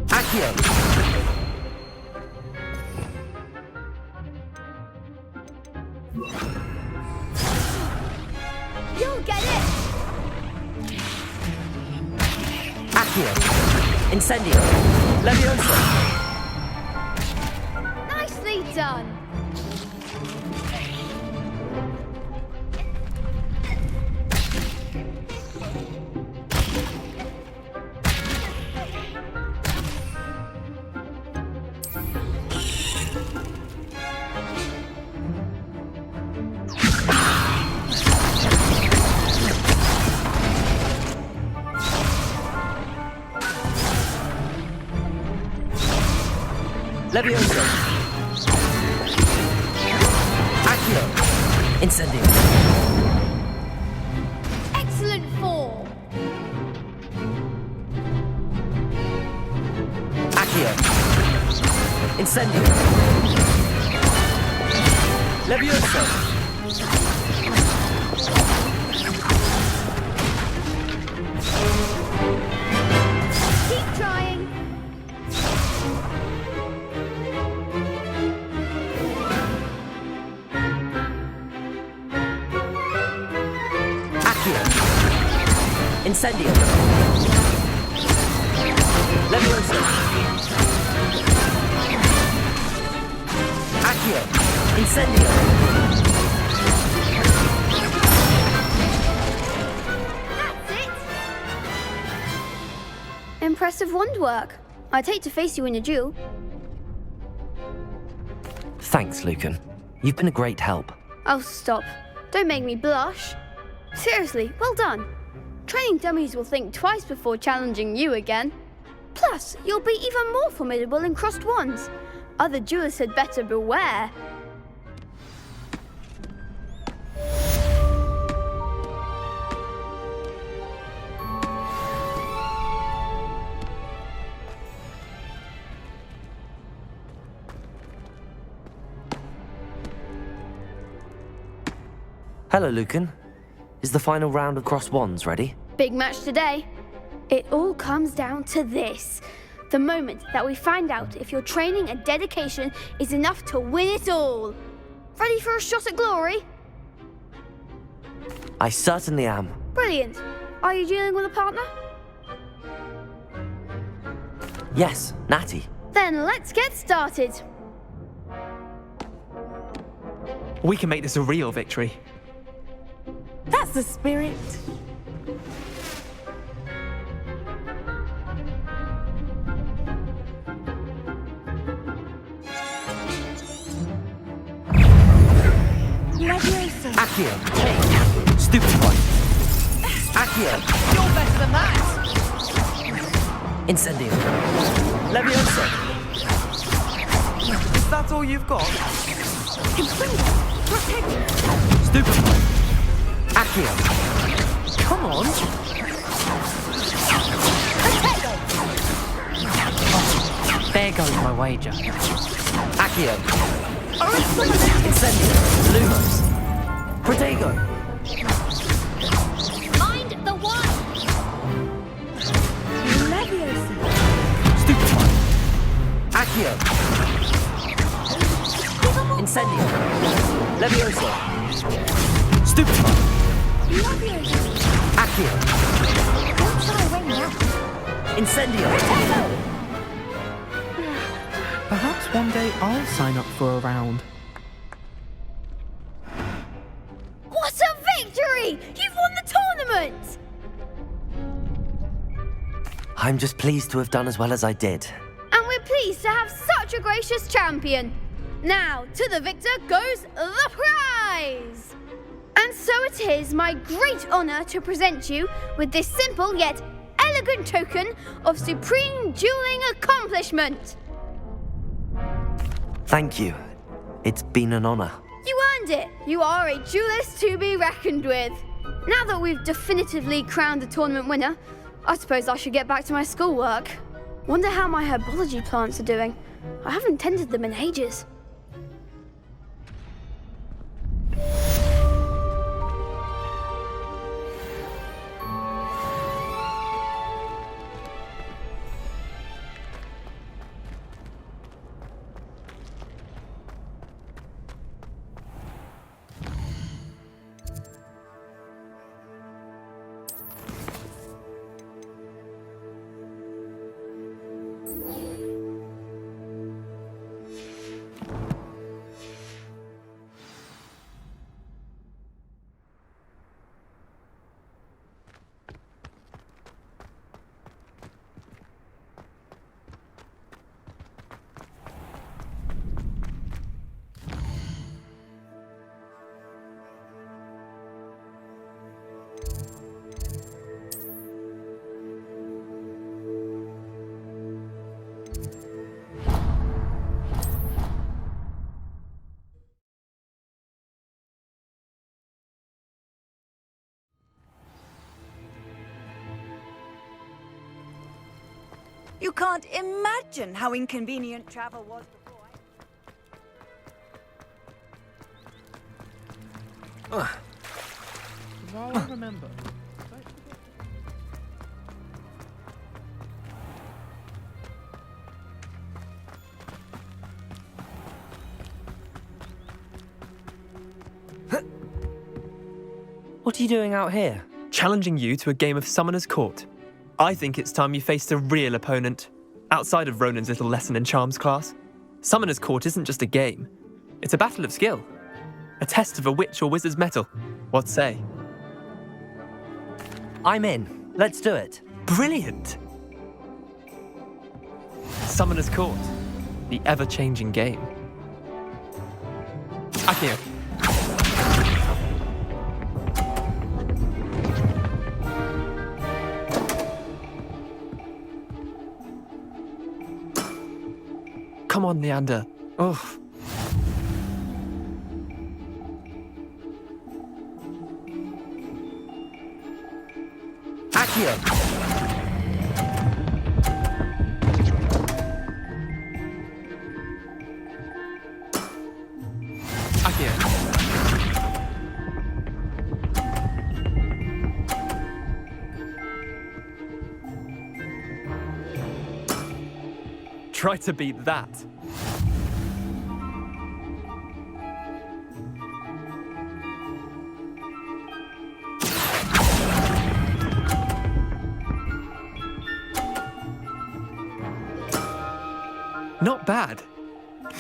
Accio! You'll get it! Accio! Incendio! Leviosa! Nicely done! Leviosa! Accio! Incendio! Excellent form! Accio! Incendio! Leviosa! Keep trying! Incendio! Leviosa! Accio! Incendio! That's it! Impressive wand work. I'd hate to face you in a duel. Thanks, Lucan. You've been a great help. Oh, stop. Don't make me blush. Seriously, well done. Training dummies will think twice before challenging you again. Plus, you'll be even more formidable in crossed wands. Other duelists had better beware. Hello, Lucan. Is the final round of crossed wands ready? Big match today. It all comes down to this. The moment that we find out if your training and dedication is enough to win it all. Ready for a shot at glory? I certainly am. Brilliant. Are you dealing with a partner? Yes, Natty. Then let's get started. We can make this a real victory. That's the spirit. Leviosa. Accio! Stupefy! Accio! You're better than that! Incendio! Leviosa! Is that all you've got? Stupefy! Accio! Come on! There goes my wager. Accio! Incendio! Lumos! Protego! Mind the one! Leviosa. Stupefy! Accio! Incendio! Leviosa! Stupefy! Accio! Don't try to win now. Incendio! Perhaps one day I'll sign up for a round. What a victory! You've won the tournament! I'm just pleased to have done as well as I did. And we're pleased to have such a gracious champion. Now, to the victor goes the prize! And so it is my great honour to present you with this simple yet elegant token of supreme dueling accomplishment. Thank you. It's been an honor. You earned it. You are a duelist to be reckoned with. Now that we've definitively crowned the tournament winner, I suppose I should get back to my schoolwork. Wonder how my herbology plants are doing. I haven't tended them in ages. You can't imagine how inconvenient travel was before Now I remember. What are you doing out here? Challenging you to a game of Summoner's Court. I think it's time you faced a real opponent, outside of Ronan's little lesson in charms class. Summoner's Court isn't just a game. It's a battle of skill. A test of a witch or wizard's mettle. What say? I'm in. Let's do it. Brilliant! Summoner's Court. The ever-changing game. Akio. Come on, Leander. Ugh. Akio! Akio. Try to beat that. Not bad.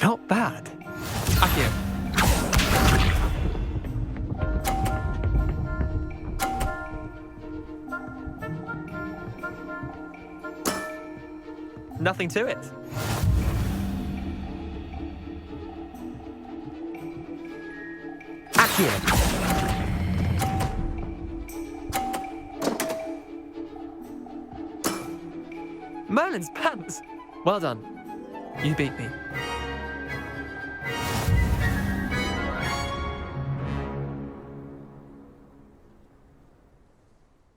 Not bad. Akio. Nothing to it. Akio! Merlin's pants! Well done. You beat me.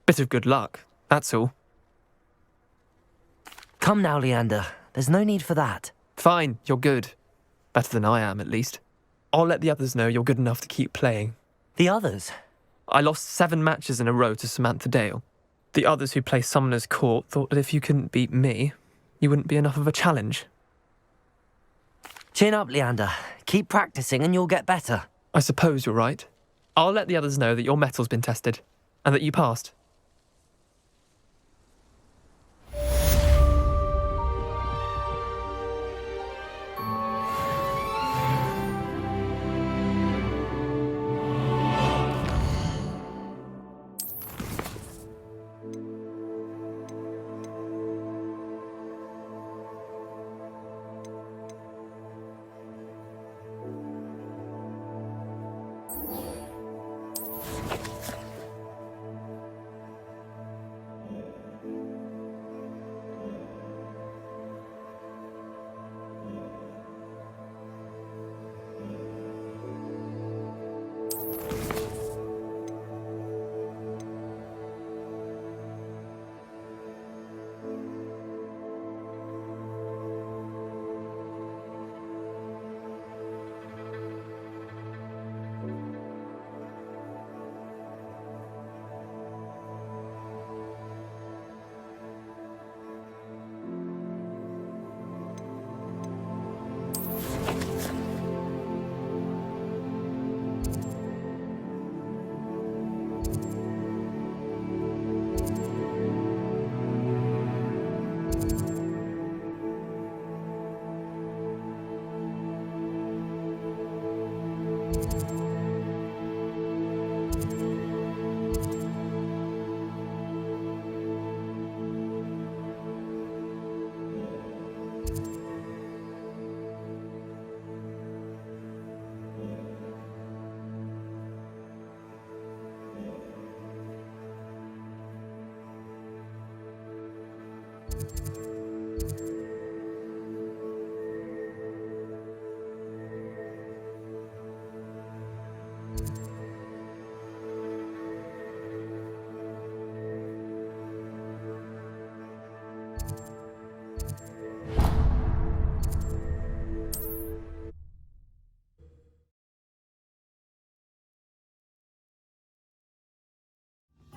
Bit of good luck, that's all. Come now, Leander. There's no need for that. Fine, you're good. Better than I am, at least. I'll let the others know you're good enough to keep playing. The others? I lost 7 matches in a row to Samantha Dale. The others who play Summoner's Court thought that if you couldn't beat me, you wouldn't be enough of a challenge. Chin up, Leander. Keep practicing and you'll get better. I suppose you're right. I'll let the others know that your metal's been tested, and that you passed.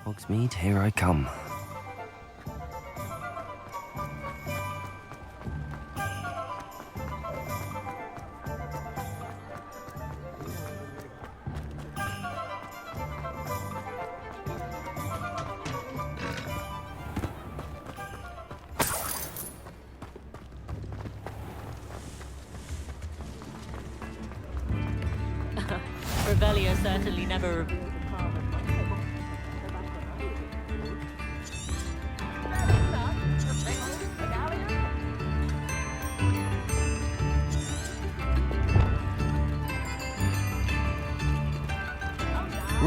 Hogsmeade, here I come. Revelio certainly never...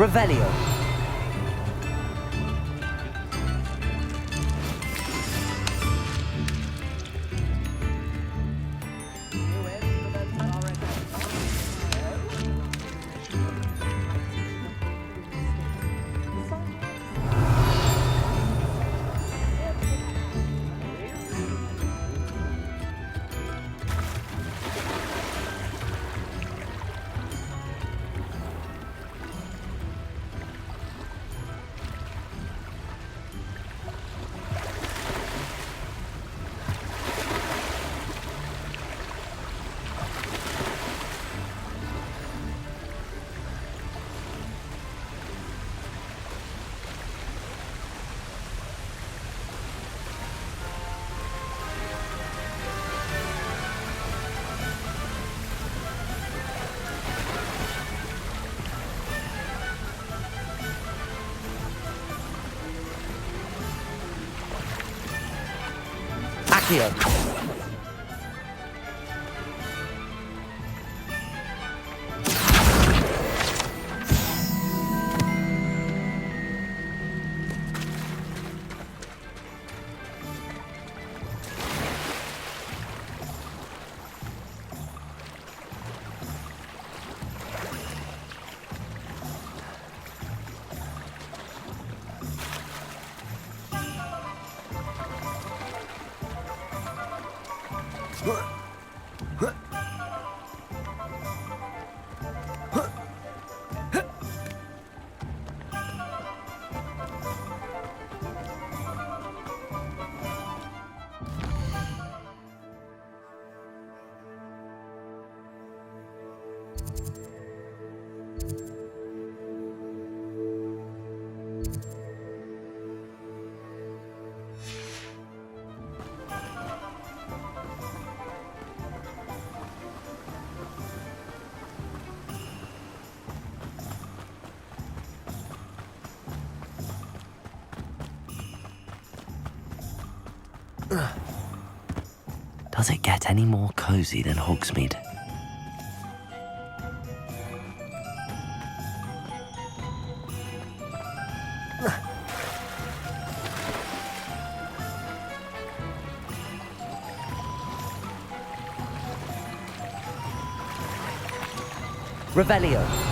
Revelio. Accio. Does it get any more cozy than Hogsmeade? Revelio.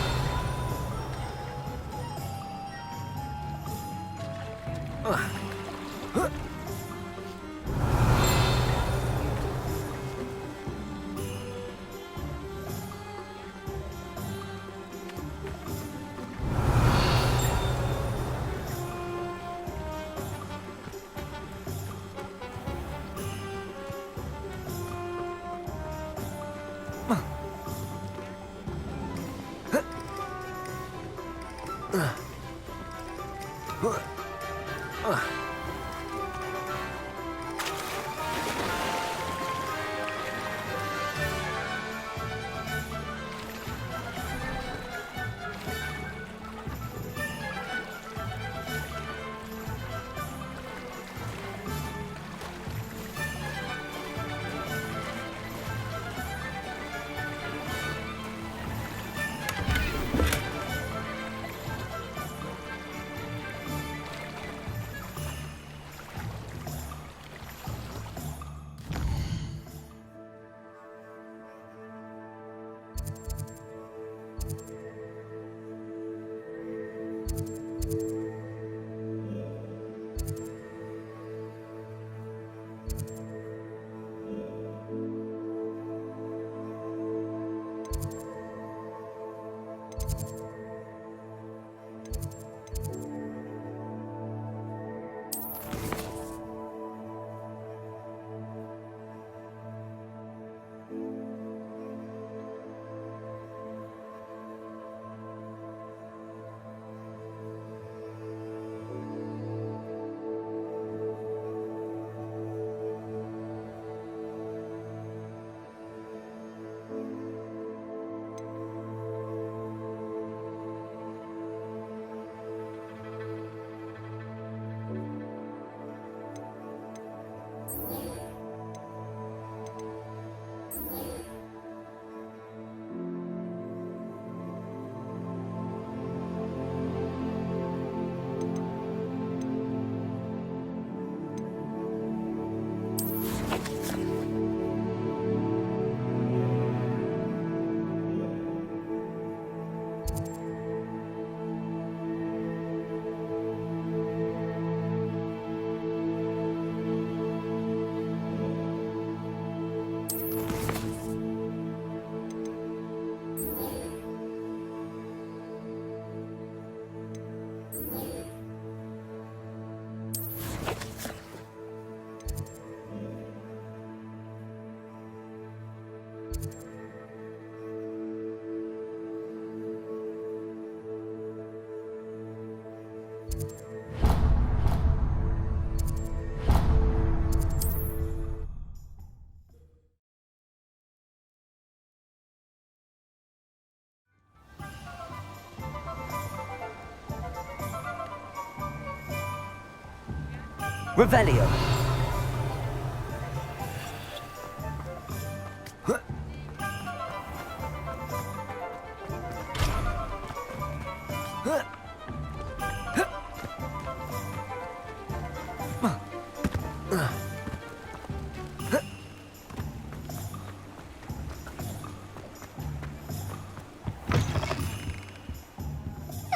Revelio.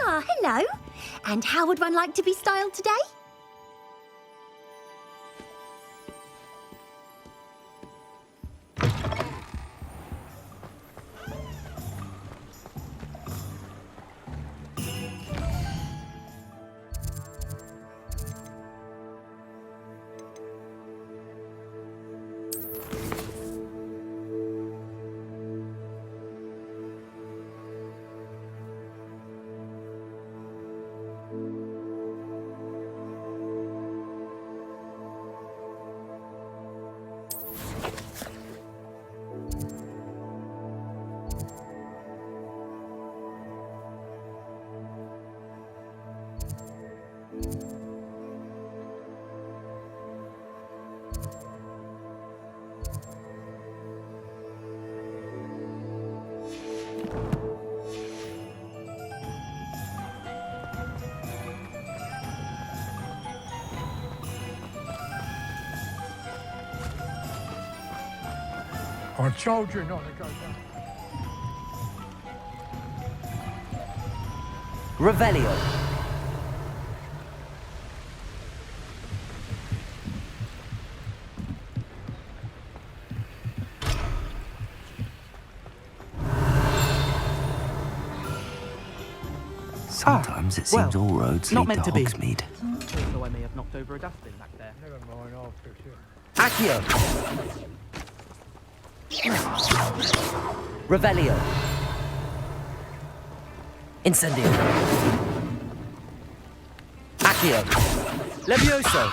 Ah, hello. And how would one like to be styled today? I told you not to go down. Revelio. Sometimes it seems all roads lead to Hogsmeade. Also, I may have knocked over a dustbin back there. Never mind, I'll fix it. Accio. Revelio. Incendio. Accio. Levioso.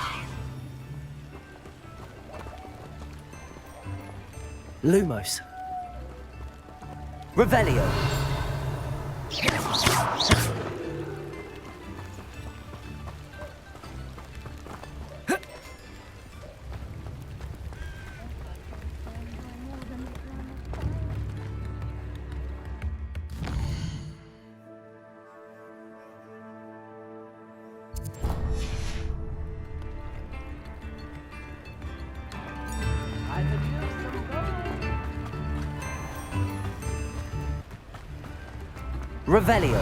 Lumos. Revelio. Revelio.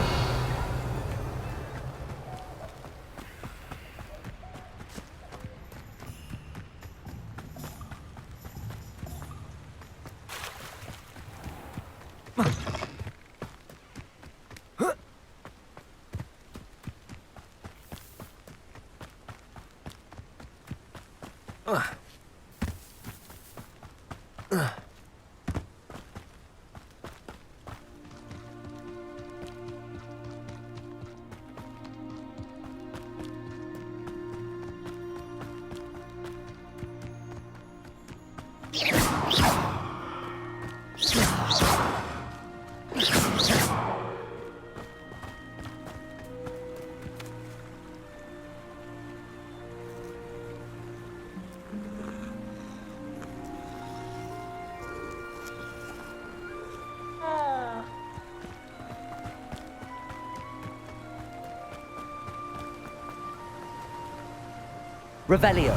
Revelio.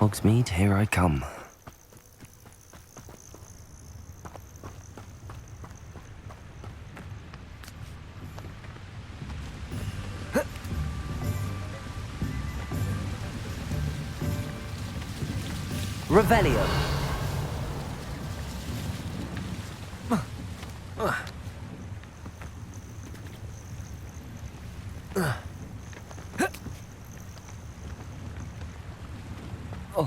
Hogsmeade, here I come. Revelio. Oh.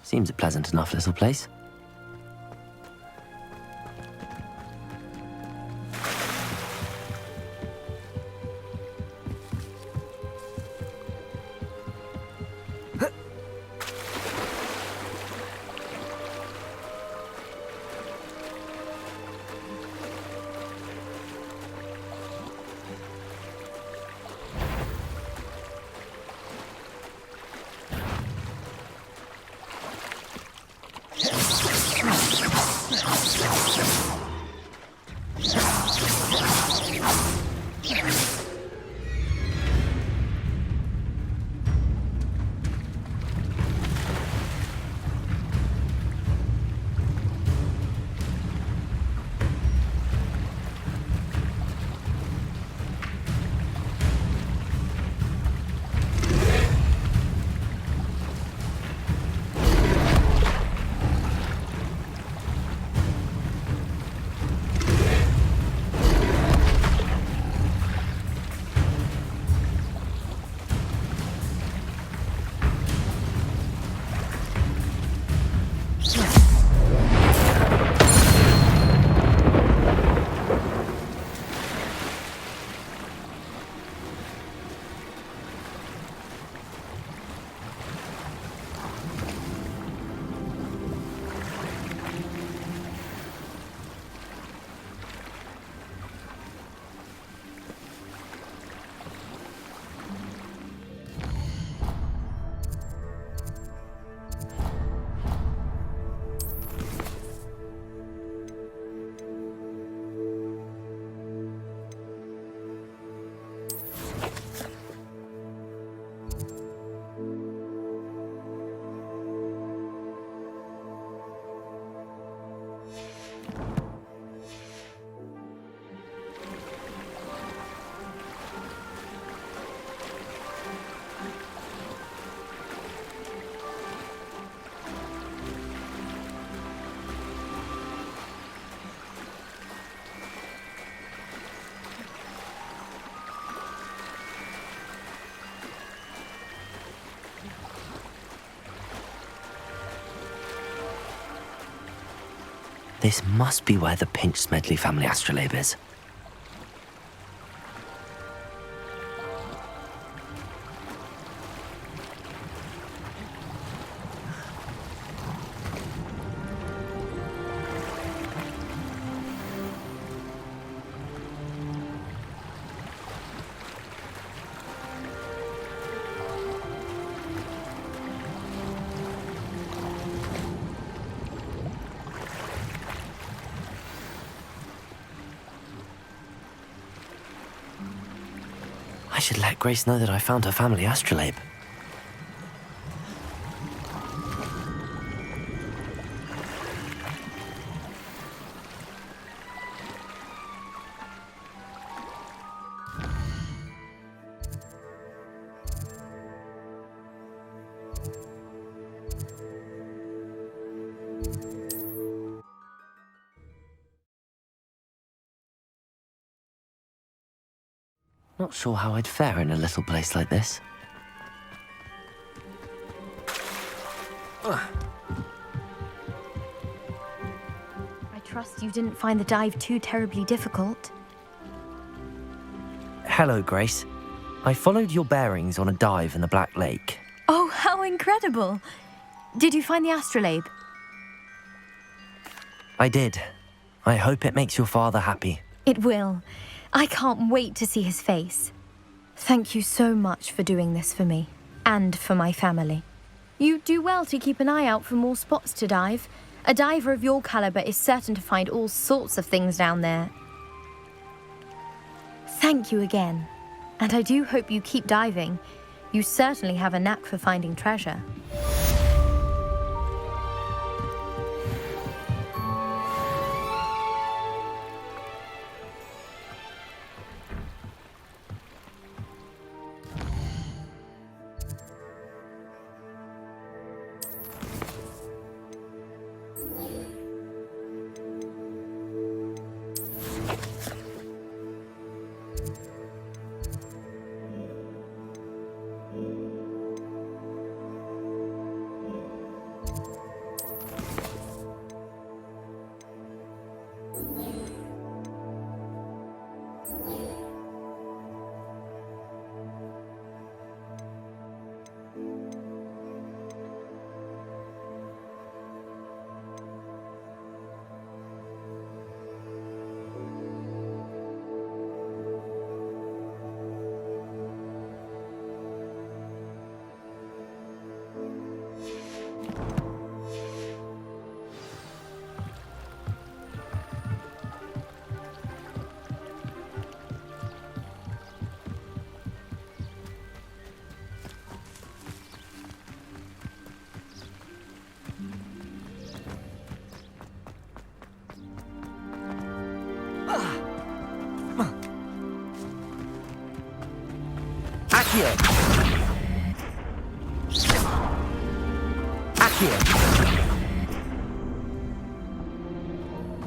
Seems a pleasant enough little place. This must be where the Pinch-Smedley family astrolabe is. I should let Grace know that I found her family astrolabe. Not sure how I'd fare in a little place like this. I trust you didn't find the dive too terribly difficult. Hello, Grace. I followed your bearings on a dive in the Black Lake. Oh, how incredible! Did you find the astrolabe? I did. I hope it makes your father happy. It will. I can't wait to see his face. Thank you so much for doing this for me, and for my family. You do well to keep an eye out for more spots to dive. A diver of your caliber is certain to find all sorts of things down there. Thank you again, and I do hope you keep diving. You certainly have a knack for finding treasure.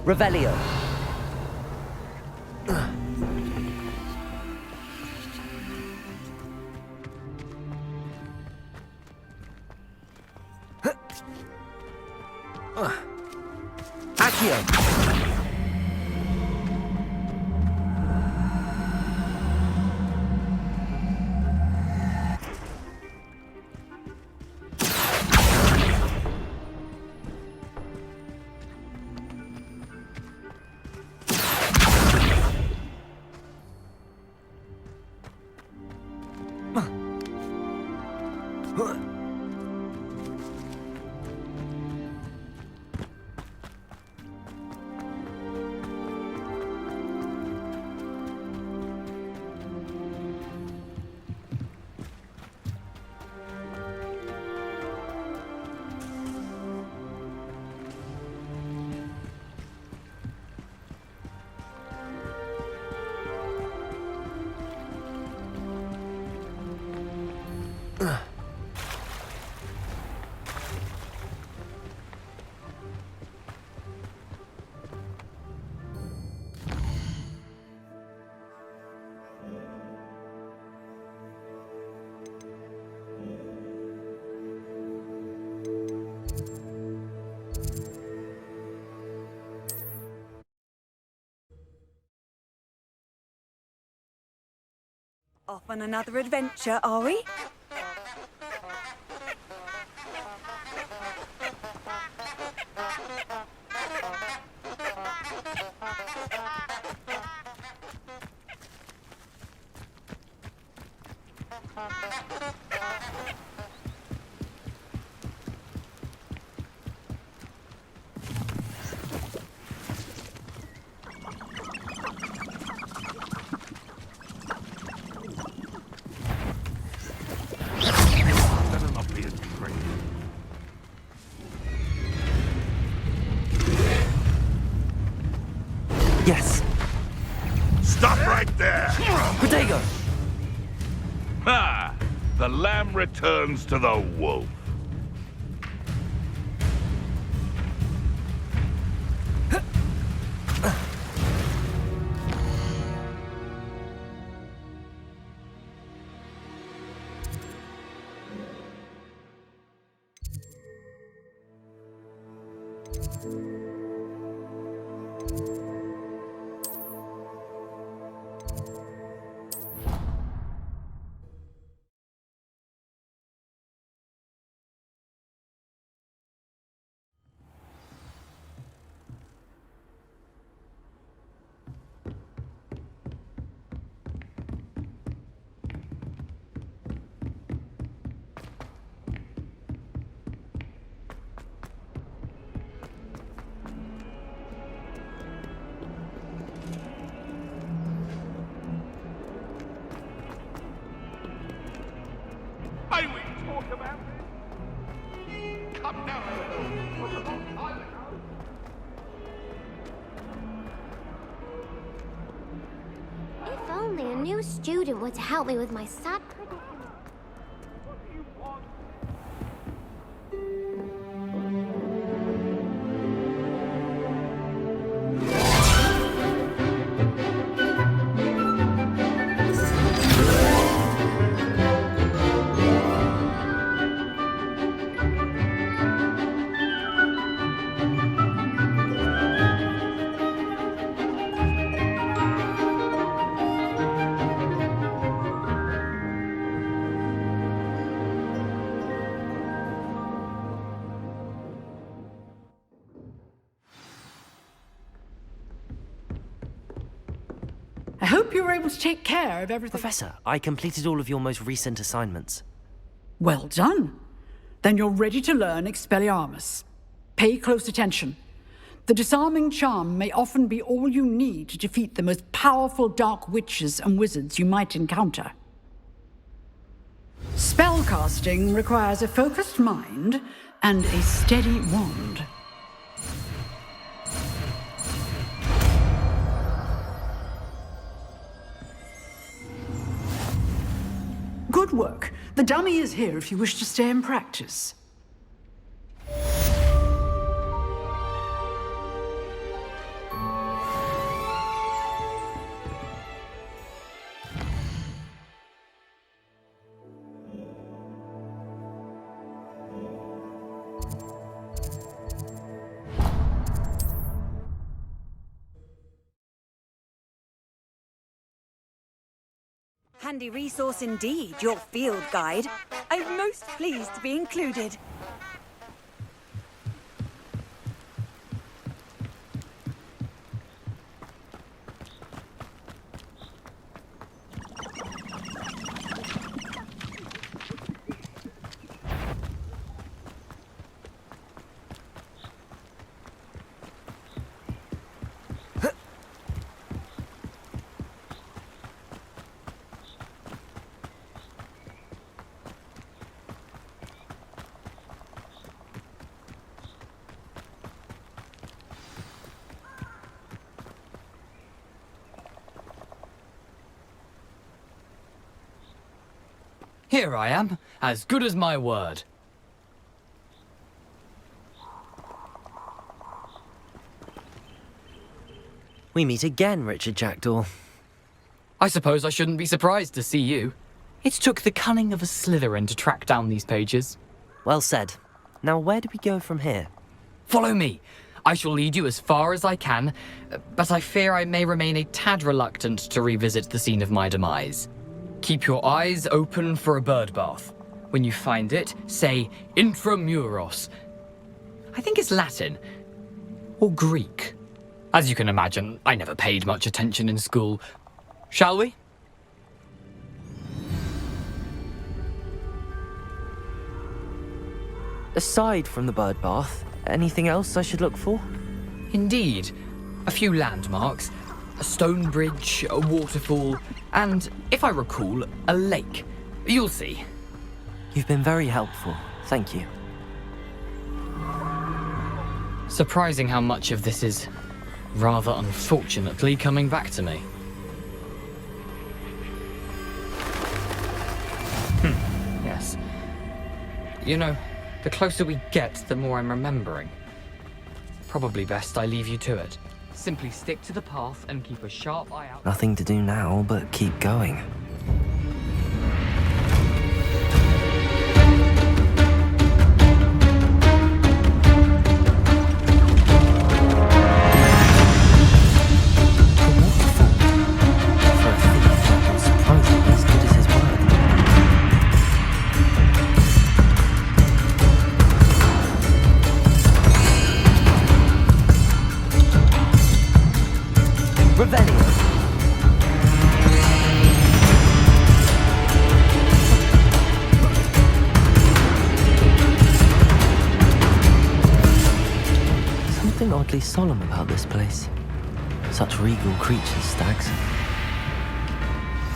Revelio. Accio. Off on another adventure, are we? Better not be a trick. Yes. Stop right there! Protego! Ha! The lamb returns to the wolf. May we talk about this? Come now. It was a long time ago. If only a new student were to help me with my sad predicament. I hope you were able to take care of everything. Professor, I completed all of your most recent assignments. Well done. Then you're ready to learn Expelliarmus. Pay close attention. The disarming charm may often be all you need to defeat the most powerful dark witches and wizards you might encounter. Spellcasting requires a focused mind and a steady wand. Good work. The dummy is here if you wish to stay and practice. Handy resource indeed, your field guide. I'm most pleased to be included. Here I am, as good as my word. We meet again, Richard Jackdaw. I suppose I shouldn't be surprised to see you. It took the cunning of a Slytherin to track down these pages. Well said. Now where do we go from here? Follow me. I shall lead you as far as I can, but I fear I may remain a tad reluctant to revisit the scene of my demise. Keep your eyes open for a bird bath. When you find it, say intramuros. I think it's Latin. Or Greek. As you can imagine, I never paid much attention in school. Shall we? Aside from the bird bath, anything else I should look for? Indeed. A few landmarks, a stone bridge, a waterfall, and, if I recall, a lake. You'll see. You've been very helpful. Thank you. Surprising how much of this is, rather unfortunately, coming back to me. Yes. You know, the closer we get, the more I'm remembering. Probably best I leave you to it. Simply stick to the path and keep a sharp eye out. Nothing to do now but keep going. Oddly solemn about this place. Such regal creatures, stags.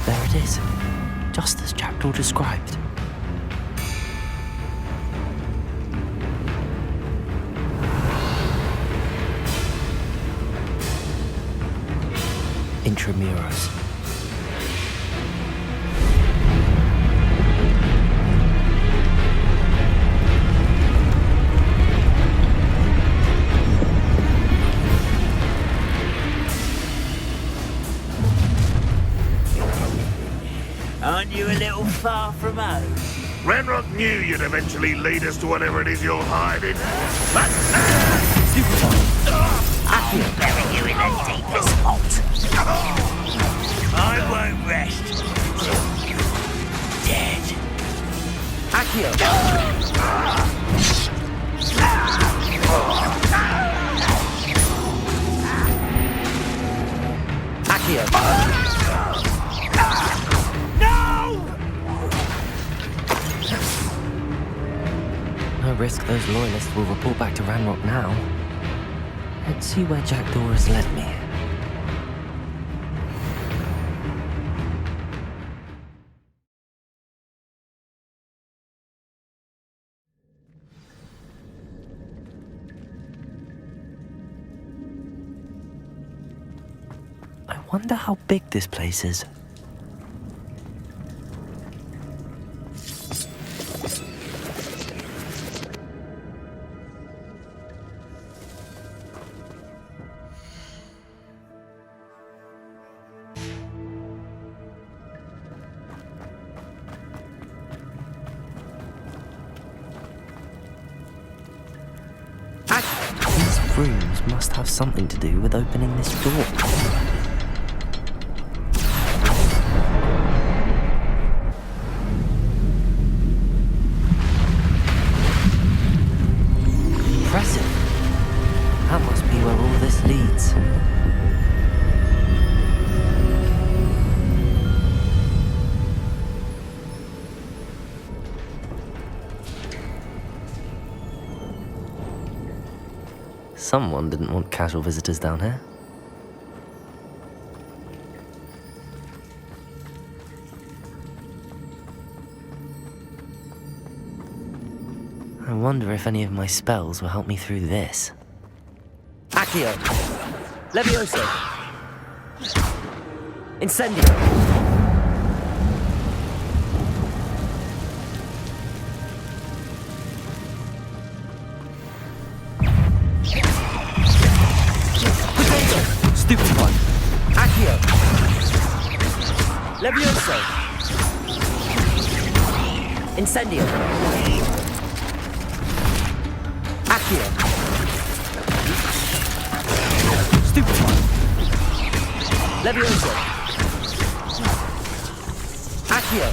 There it is, just as Jackdaw described. Intramuros. Aren't you a little far from home? Renrock knew you'd eventually lead us to whatever it is you're hiding. I'll bury you in the deepest vault. I won't rest until you're dead. No risk those loyalists will report back to Ranrock now. Let's see where Jackdaw has led me. I wonder how big this place is. These rooms must have something to do with opening this door. Impressive. That must be where all this leads. Someone didn't want casual visitors down here. I wonder if any of my spells will help me through this. Accio! Levioso! Incendio! Stupid one! Accio! Levioso! Incendio! Accio! Stupid one! Levioso! Accio! Accio.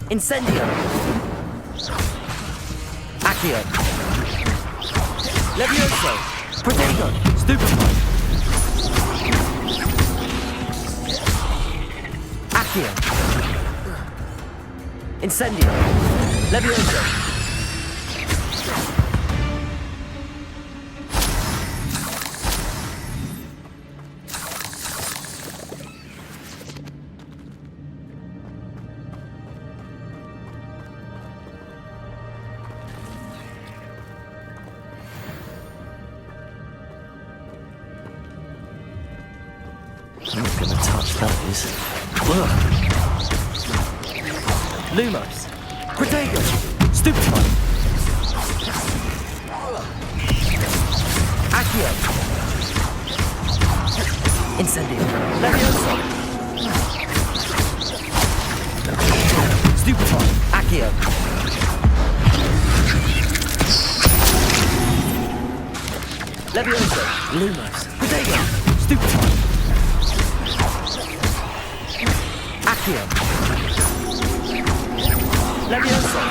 Incendio. Accio. Levioso. Protego. Stupefy. Accio. Incendio. Levioso. I'm not gonna touch those. Ugh. Lumos. Protego. Stupefy. Accio. Incendio. Levioso. Stupefy. Accio. Levioso. Lumos. Protego. Stupefy. Accio. Levioso.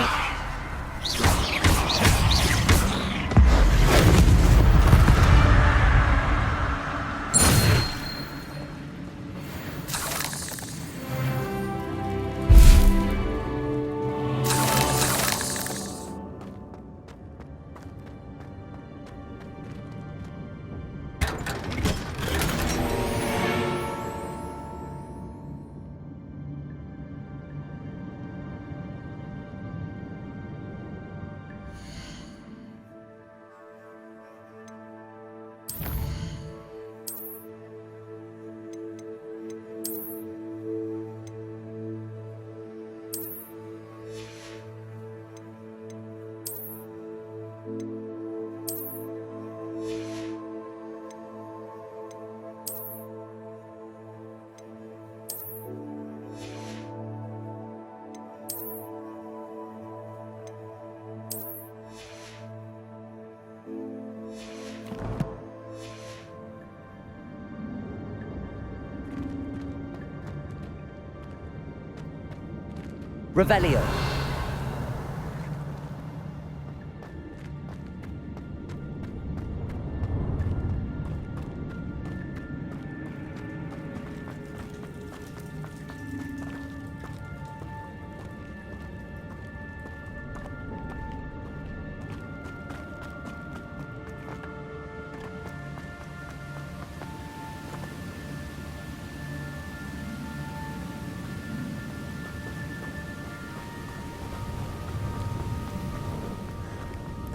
Revelio.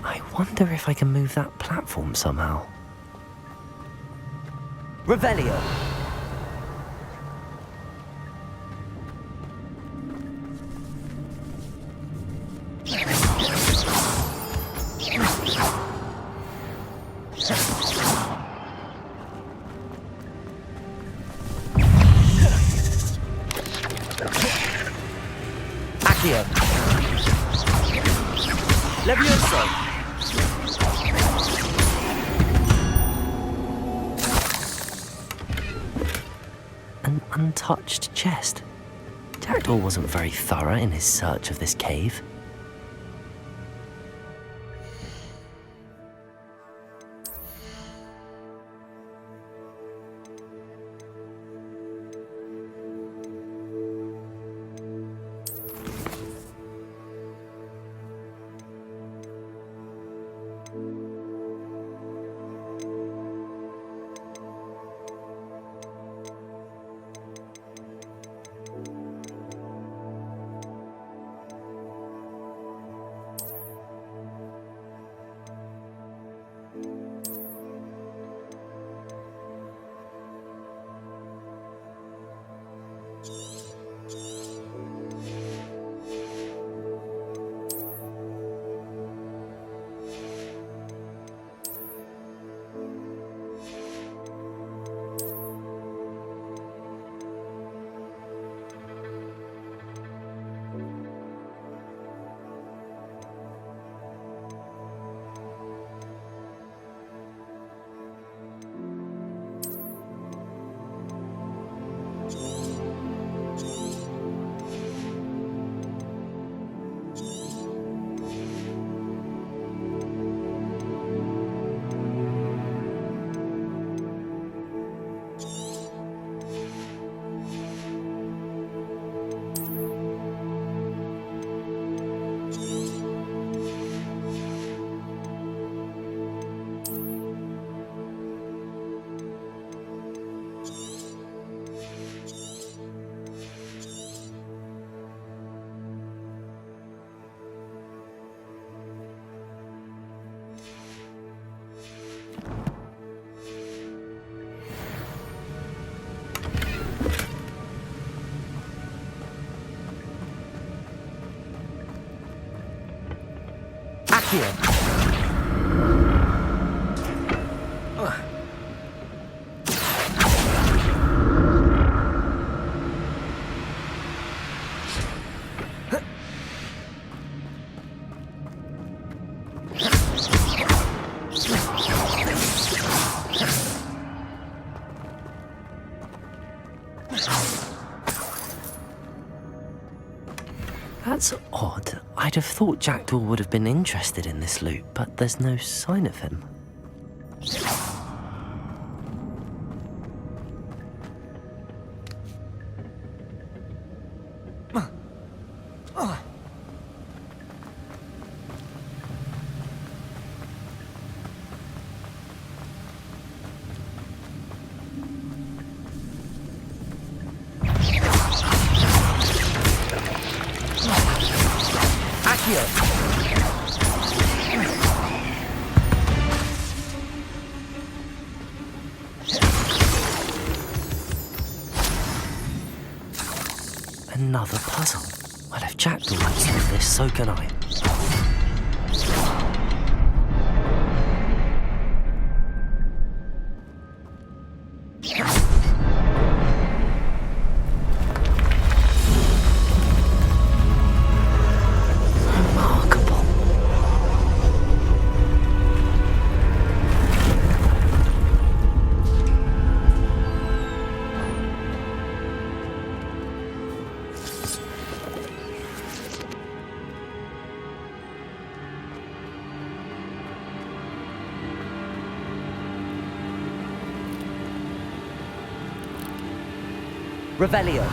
I wonder if I can move that platform somehow. Revelio. Accio. Levioso. An untouched chest. Jackdaw wasn't very thorough in his search of this cave. That's odd. I'd have thought Jackdaw would have been interested in this loot, but there's no sign of him. Another puzzle. Well, if Jackdaw can solve this, so can I. Revelio.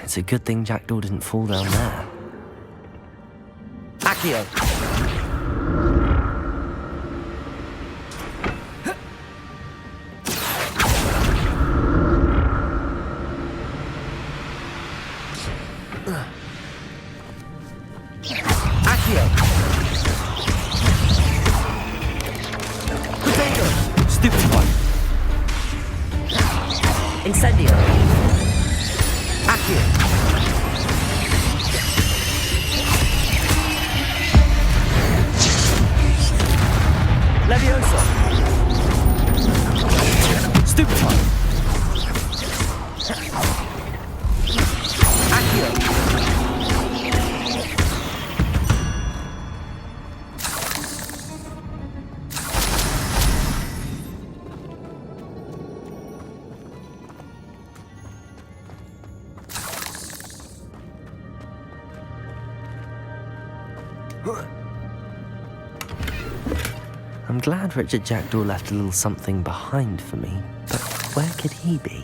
It's a good thing Jackdaw didn't fall down there. Accio! Accio! Potato! Stupid one! Incendio! Accio! Leviosa! Stupid one! Accio! I'm glad Richard Jackdaw left a little something behind for me, but where could he be?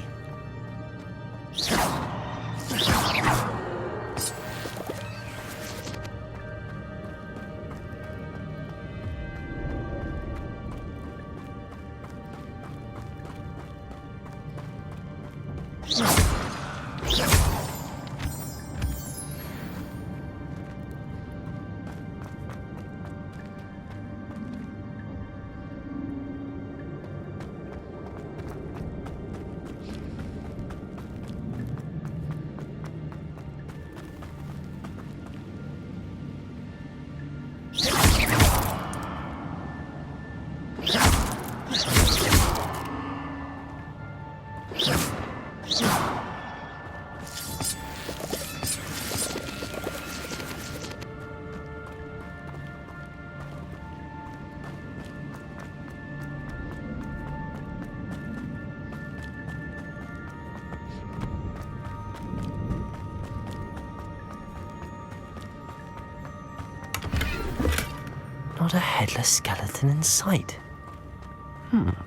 Not a headless skeleton in sight.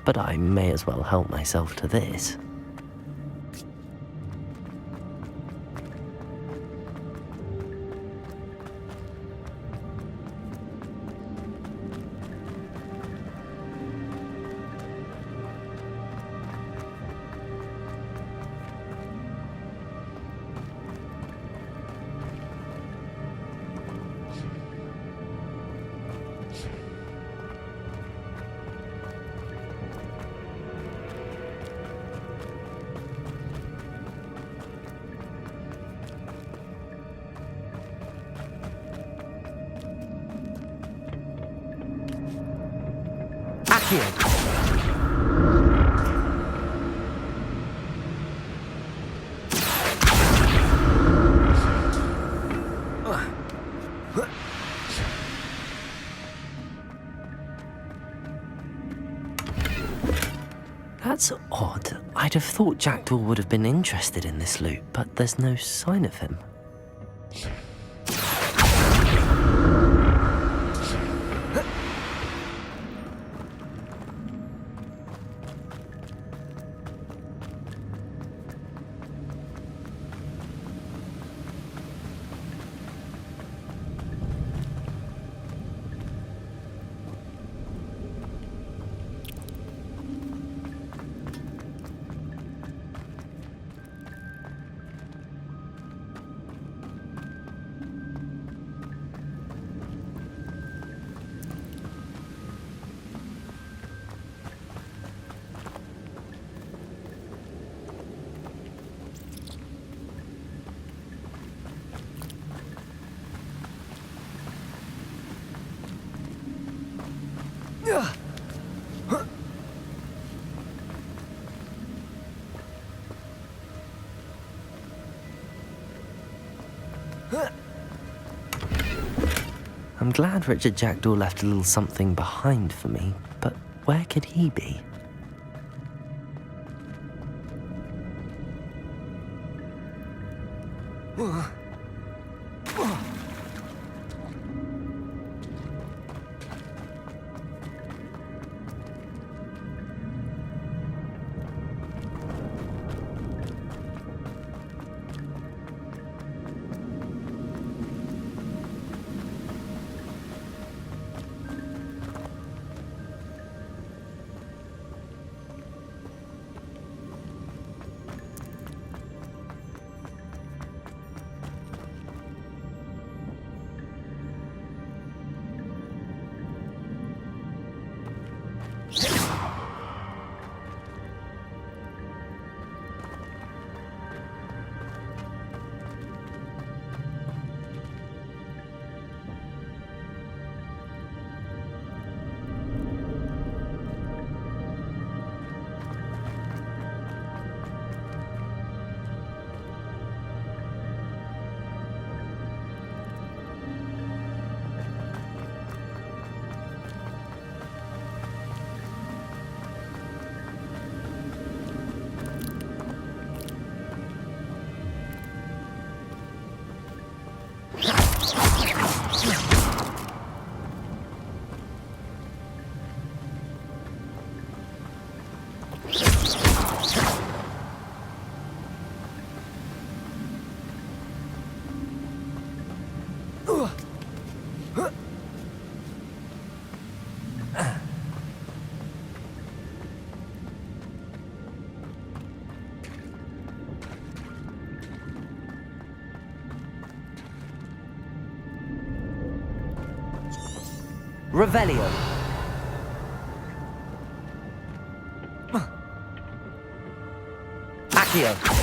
But I may as well help myself to this. That's odd. I'd have thought Jackdaw would have been interested in this loot, but there's no sign of him. I'm glad Richard Jackdaw left a little something behind for me, but where could he be? Revelio. Accio.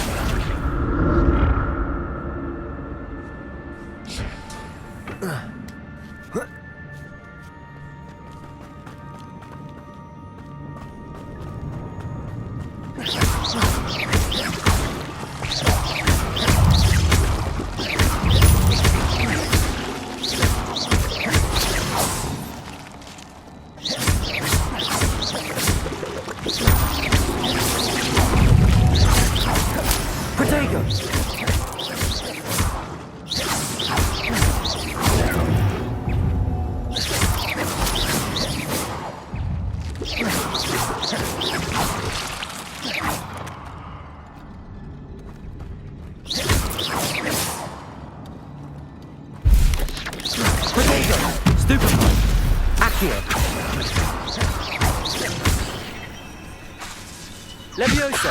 Levioso.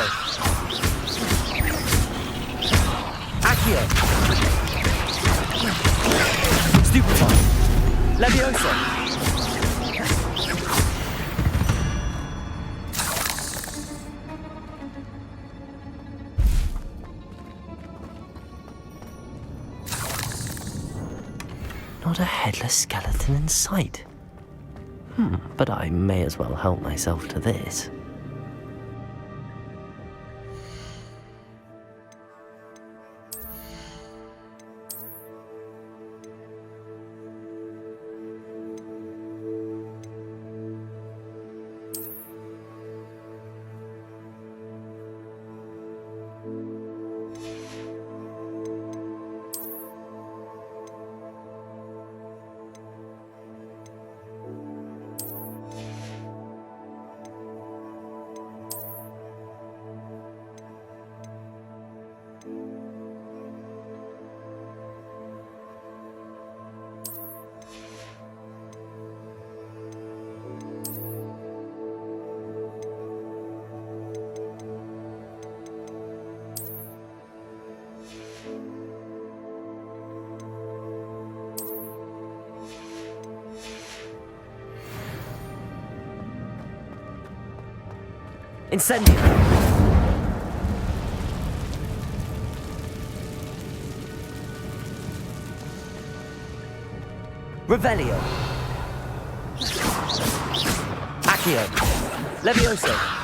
Accio. Stupefy. Levioso. Not a headless skeleton in sight. But I may as well help myself to this. Incendio! Revelio! Accio! Levioso!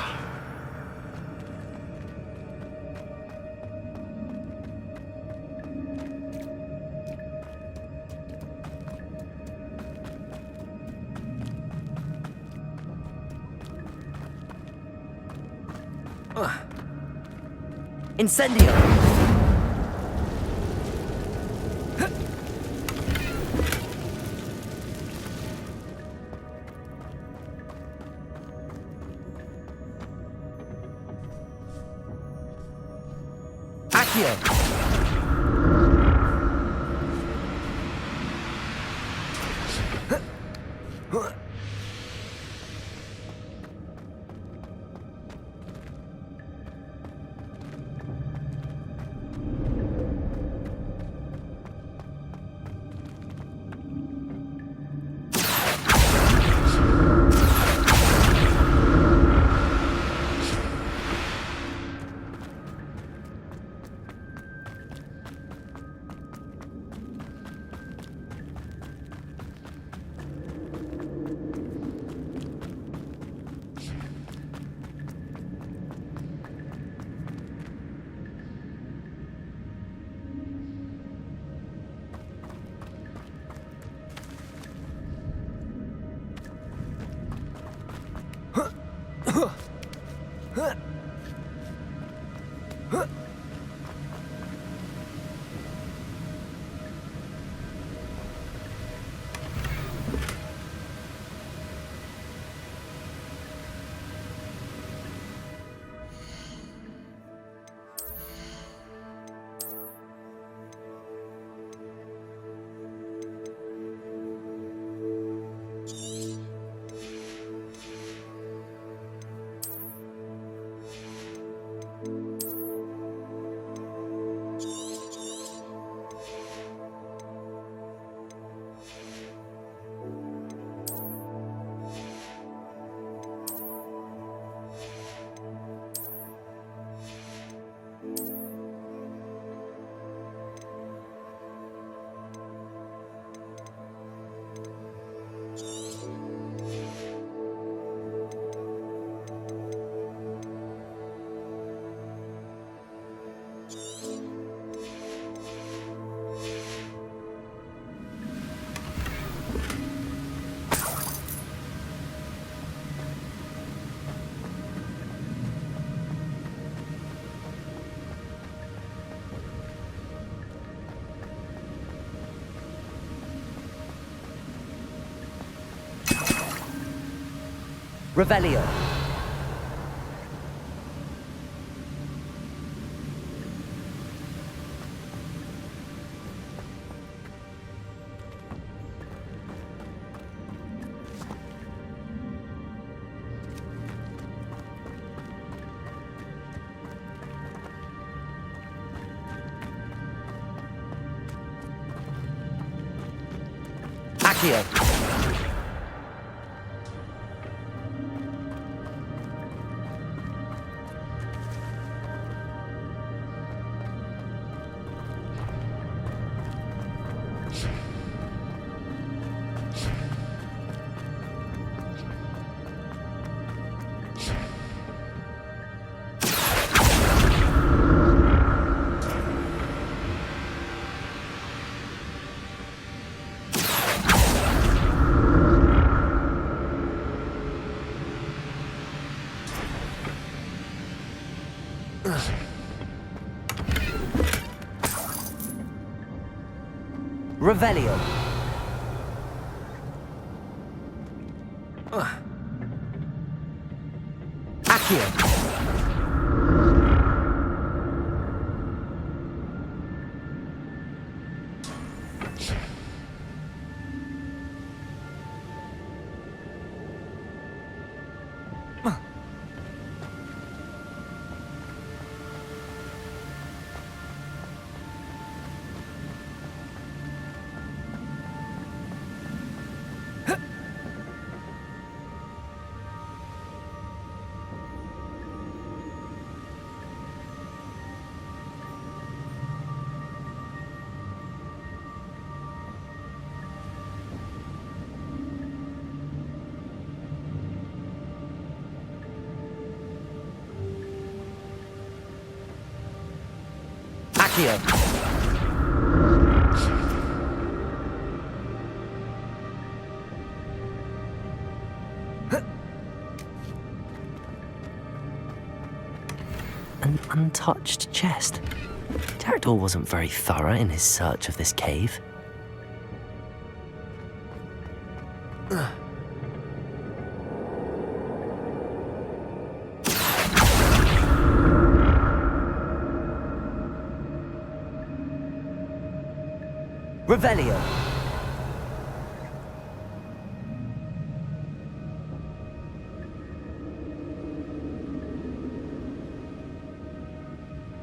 Incendio! Accio! Revelio. Accio. Revelio. Accio. Accio. An untouched chest. Pterodor wasn't very thorough in his search of this cave. Revelio.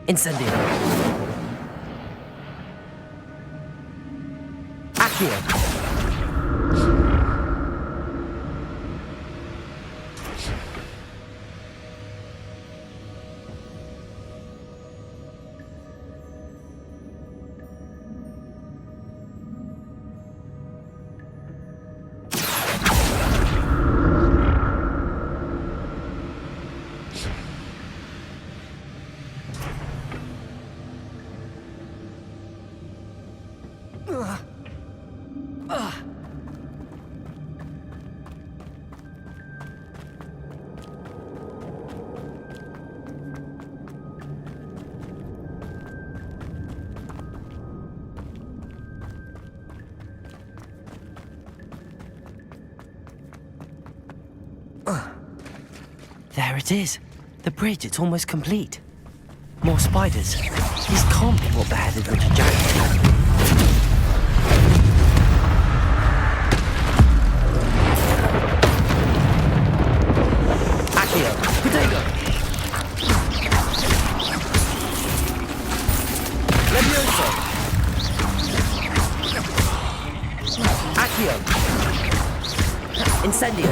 Incendio. Accio. There it is. The bridge, it's almost complete. More spiders. These can't be what beheaded Richard Jackson. Accio. Potato. Levioso. Accio. Incendio.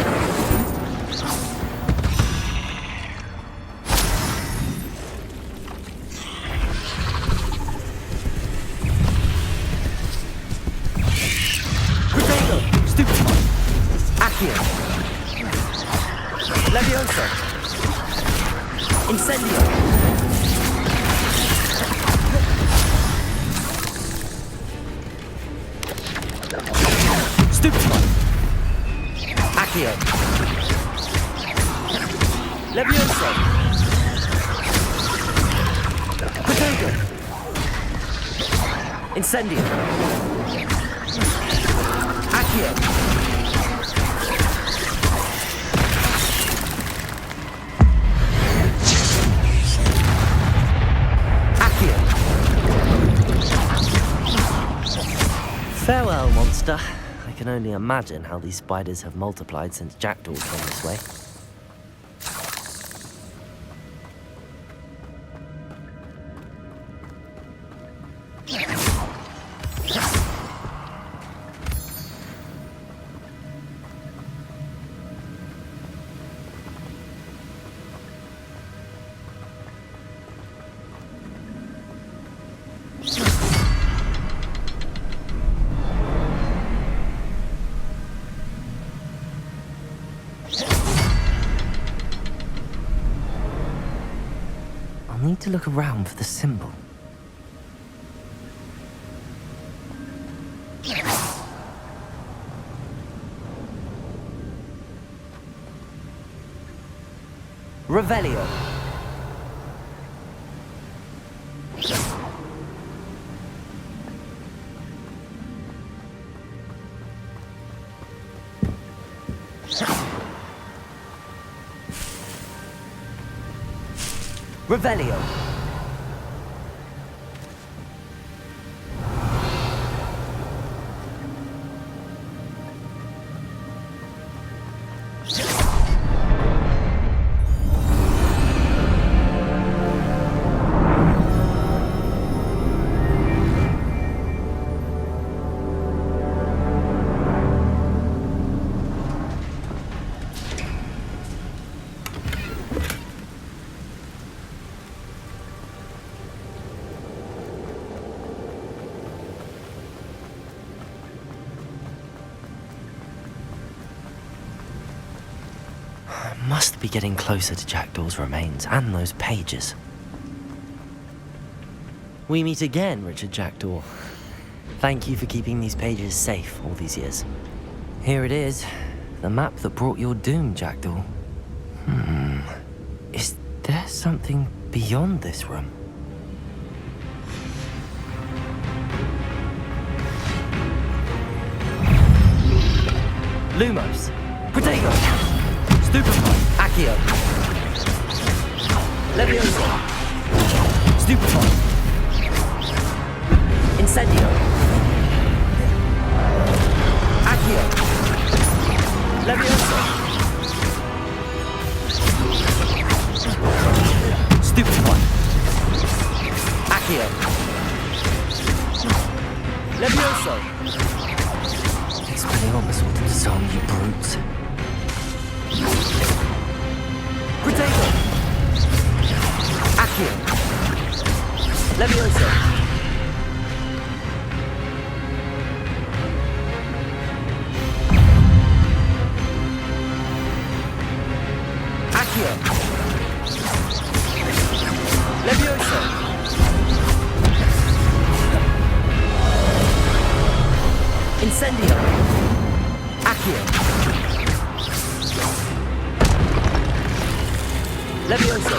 Levioso. Incendio. Stupefy. Accio. Levioso. Potato. Incendio. Accio. Farewell, monster. I can only imagine how these spiders have multiplied since Jackdaw came this way. I need to look around for the symbol. Revelio. Revelio. Must be getting closer to Jackdaw's remains and those pages. We meet again, Richard Jackdaw. Thank you for keeping these pages safe all these years. Here it is, the map that brought your doom, Jackdaw. Is there something beyond this room? Lumos! Protego! Stupefy! Accio! Levioso! Stupefy! Incendio! Accio! Levioso! Stupefy! Accio! Levioso! Expelliarmus will disarm you brutes. Protego! Accio! Levioso! Accio! Levioso! Incendio! Accio! Levioso!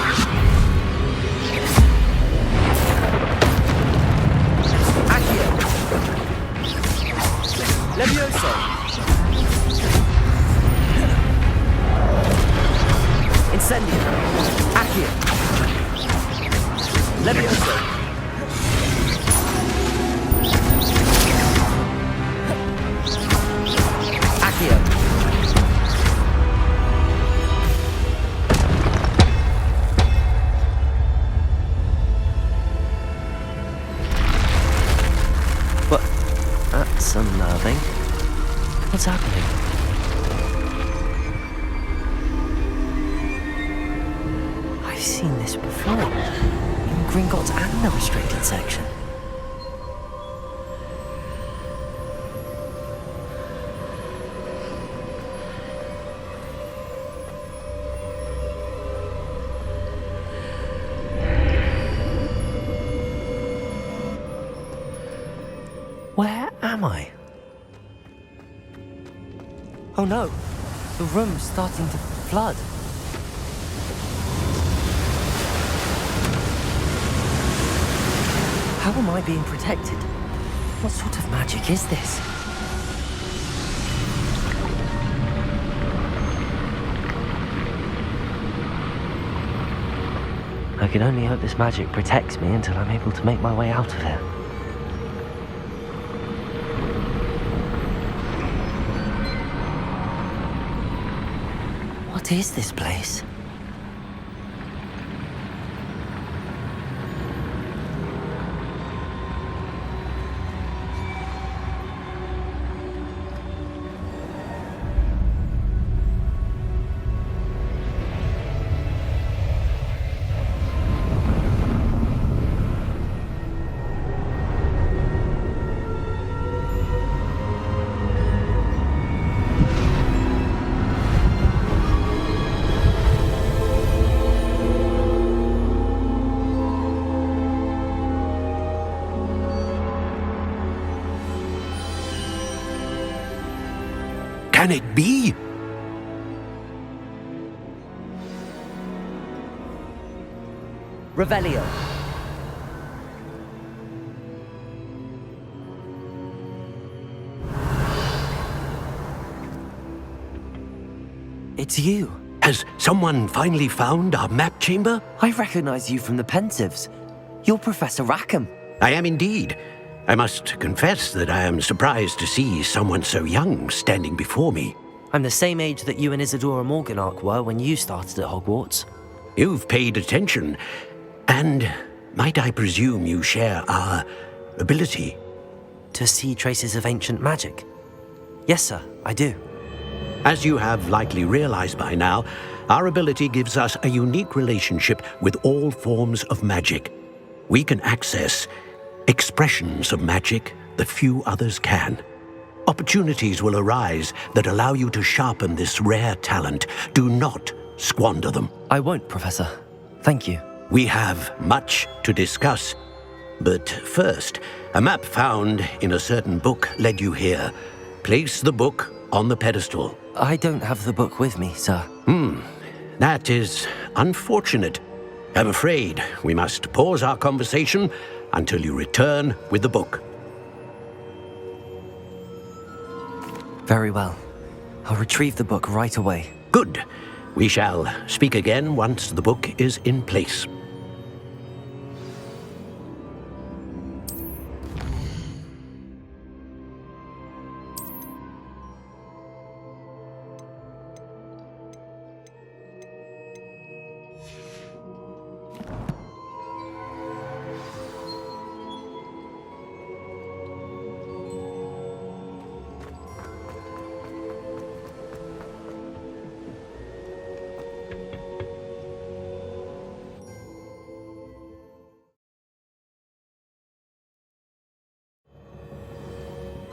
Accio! Levioso! Incendio! Accio! Levioso! Accio! That's unnerving. What's happening? I've seen this before. In Gringotts and the restricted section. Where am I? Oh no, the room's starting to flood. How am I being protected? What sort of magic is this? I can only hope this magic protects me until I'm able to make my way out of here. What is this place? Can it be? Revelio. It's you. Has someone finally found our map chamber? I recognize you from the Pensieves. You're Professor Rackham. I am indeed. I must confess that I am surprised to see someone so young standing before me. I'm the same age that you and Isadora Morganach were when you started at Hogwarts. You've paid attention, and might I presume you share our ability? To see traces of ancient magic? Yes, sir, I do. As you have likely realized by now, our ability gives us a unique relationship with all forms of magic. We can access expressions of magic that few others can. Opportunities will arise that allow you to sharpen this rare talent. Do not squander them. I won't, Professor. Thank you. We have much to discuss. But first, a map found in a certain book led you here. Place the book on the pedestal. I don't have the book with me, sir. That is unfortunate. I'm afraid we must pause our conversation until you return with the book. Very well. I'll retrieve the book right away. Good. We shall speak again once the book is in place.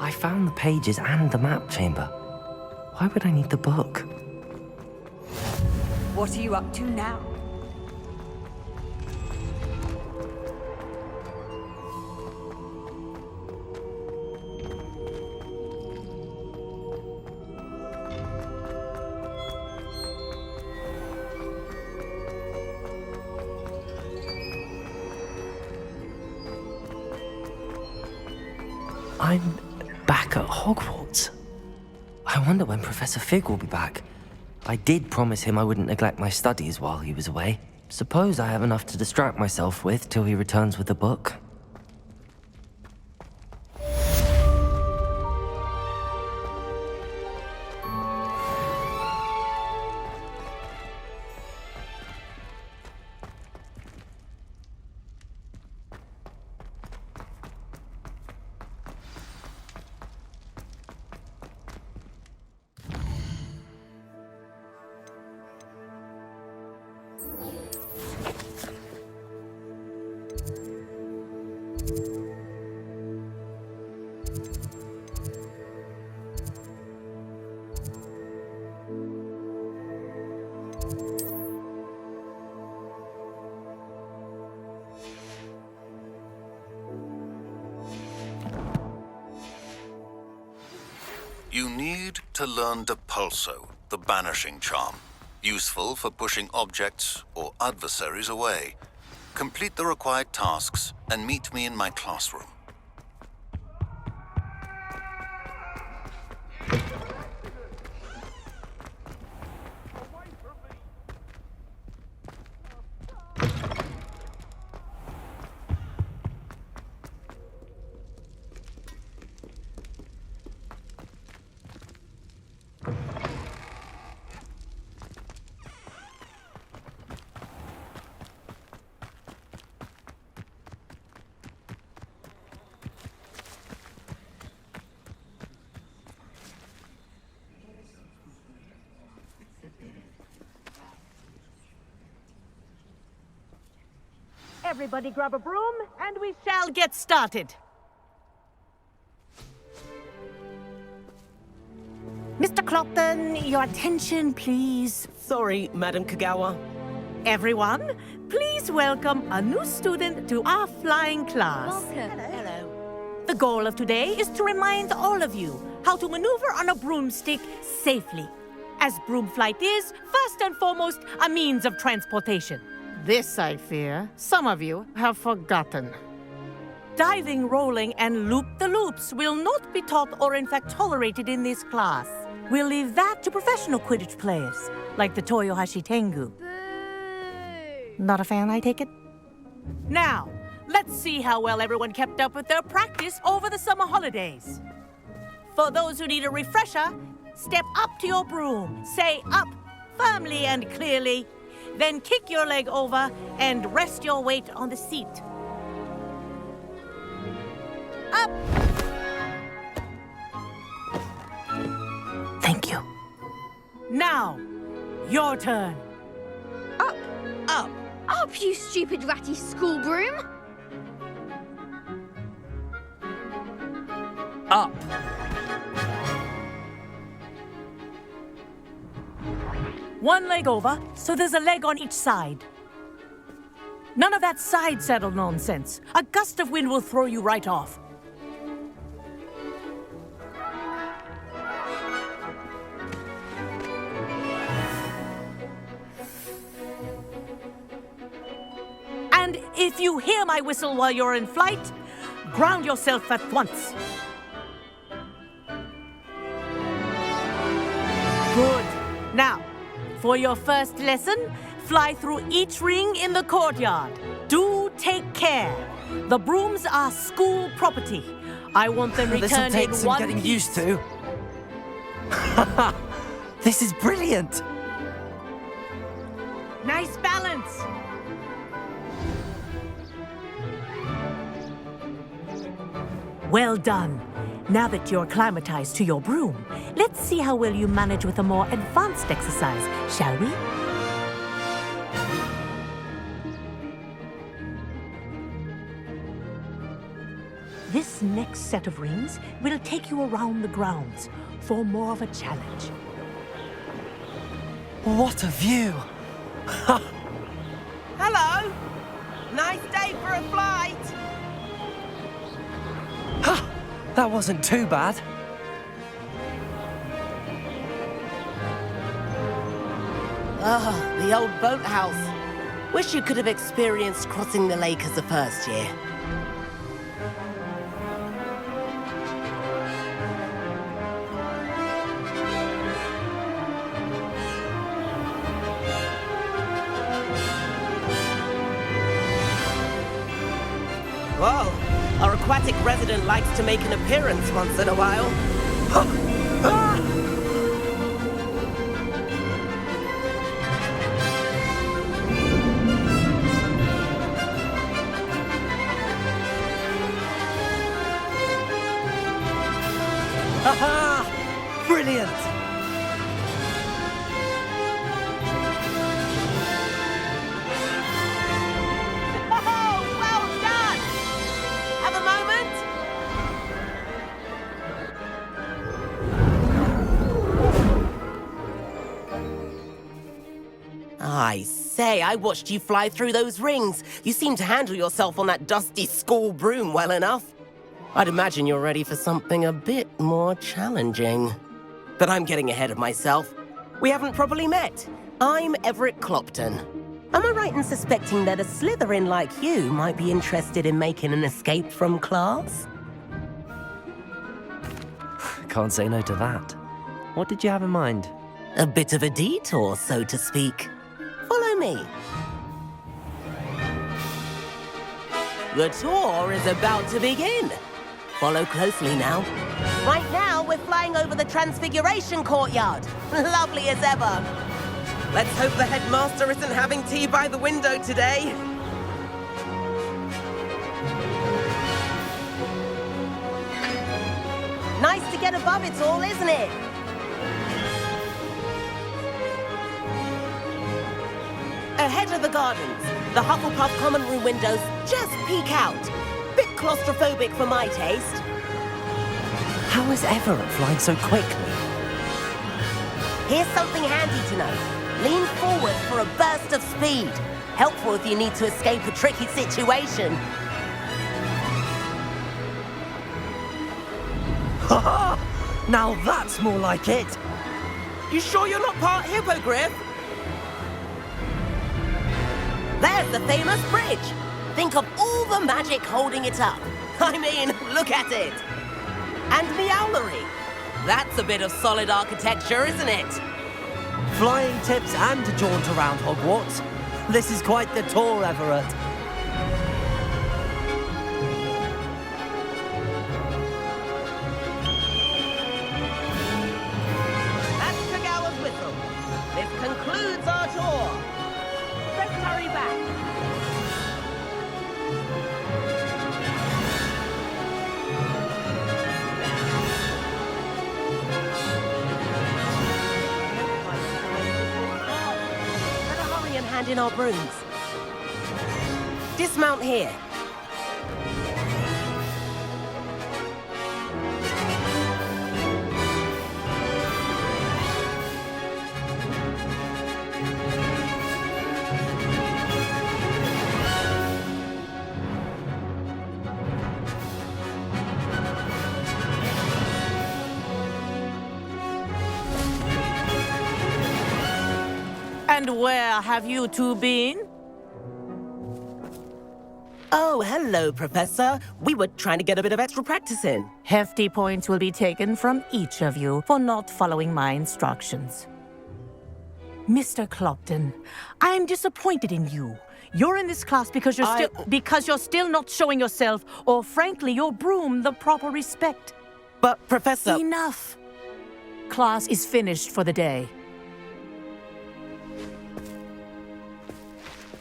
I found the pages and the map chamber. Why would I need the book? What are you up to now? I'm back at Hogwarts. I wonder when Professor Fig will be back. I did promise him I wouldn't neglect my studies while he was away. Suppose I have enough to distract myself with till he returns with the book. You need to learn Depulso, the banishing charm. Useful for pushing objects or adversaries away. Complete the required tasks and meet me in my classroom. Everybody grab a broom, and we shall get started. Mr. Clopton, your attention, please. Sorry, Madam Kagawa. Everyone, please welcome a new student to our flying class. Welcome. Hello. The goal of today is to remind all of you how to maneuver on a broomstick safely, as broom flight is, first and foremost, a means of transportation. This, I fear, some of you have forgotten. Diving, rolling, and loop-the-loops will not be taught or in fact tolerated in this class. We'll leave that to professional Quidditch players, like the Toyohashi Tengu. Not a fan, I take it? Now, let's see how well everyone kept up with their practice over the summer holidays. For those who need a refresher, step up to your broom, say up firmly and clearly, then kick your leg over and rest your weight on the seat. Up! Thank you. Now, your turn. Up! Up! Up, you stupid ratty school broom! Up. One leg over, so there's a leg on each side. None of that side saddle nonsense. A gust of wind will throw you right off. And if you hear my whistle while you're in flight, ground yourself at once. Good. Now, for your first lesson, fly through each ring in the courtyard. Do take care. The brooms are school property. I want them returned This'll take in some one getting piece. used to. This is brilliant. Nice balance. Well done. Now that you're acclimatized to your broom, let's see how well you manage with a more advanced exercise, shall we? This next set of rings will take you around the grounds for more of a challenge. What a view. Hello. Nice day for a flight. That wasn't too bad. The old boathouse. Wish you could have experienced crossing the lake as a first year. Whoa, our aquatic resident likes to make an appearance once in a while. Aha! Brilliant! Oh, well done! Have a moment? I say, I watched you fly through those rings. You seem to handle yourself on that dusty school broom well enough. I'd imagine you're ready for something a bit more challenging. But I'm getting ahead of myself. We haven't properly met. I'm Everett Clopton. Am I right in suspecting that a Slytherin like you might be interested in making an escape from class? Can't say no to that. What did you have in mind? A bit of a detour, so to speak. Follow me. The tour is about to begin. Follow closely now. Right now, we're flying over the Transfiguration Courtyard. Lovely as ever. Let's hope the headmaster isn't having tea by the window today. Nice to get above it all, isn't it? Ahead of the gardens, the Hufflepuff common room windows just peek out. Bit claustrophobic for my taste. How is Everett flying so quickly? Here's something handy to know. Lean forward for a burst of speed. Helpful if you need to escape a tricky situation. Ha! Now that's more like it. You sure you're not part hippogriff? There's the famous bridge. Think of all the magic holding it up. I mean, look at it. And Meowlery. That's a bit of solid architecture, isn't it? Flying tips and a jaunt around Hogwarts. This is quite the tour, Everett. That's Kagawa's whistle. This concludes our tour. Let's hurry back. Better hurry and hand in our brooms. Dismount here. And where have you two been? Oh, hello, Professor. We were trying to get a bit of extra practice in. Hefty points will be taken from each of you for not following my instructions. Mr. Clopton, I am disappointed in you. You're in this class because you're still not showing yourself, or frankly, your broom the proper respect. But, Professor... Enough. Class is finished for the day.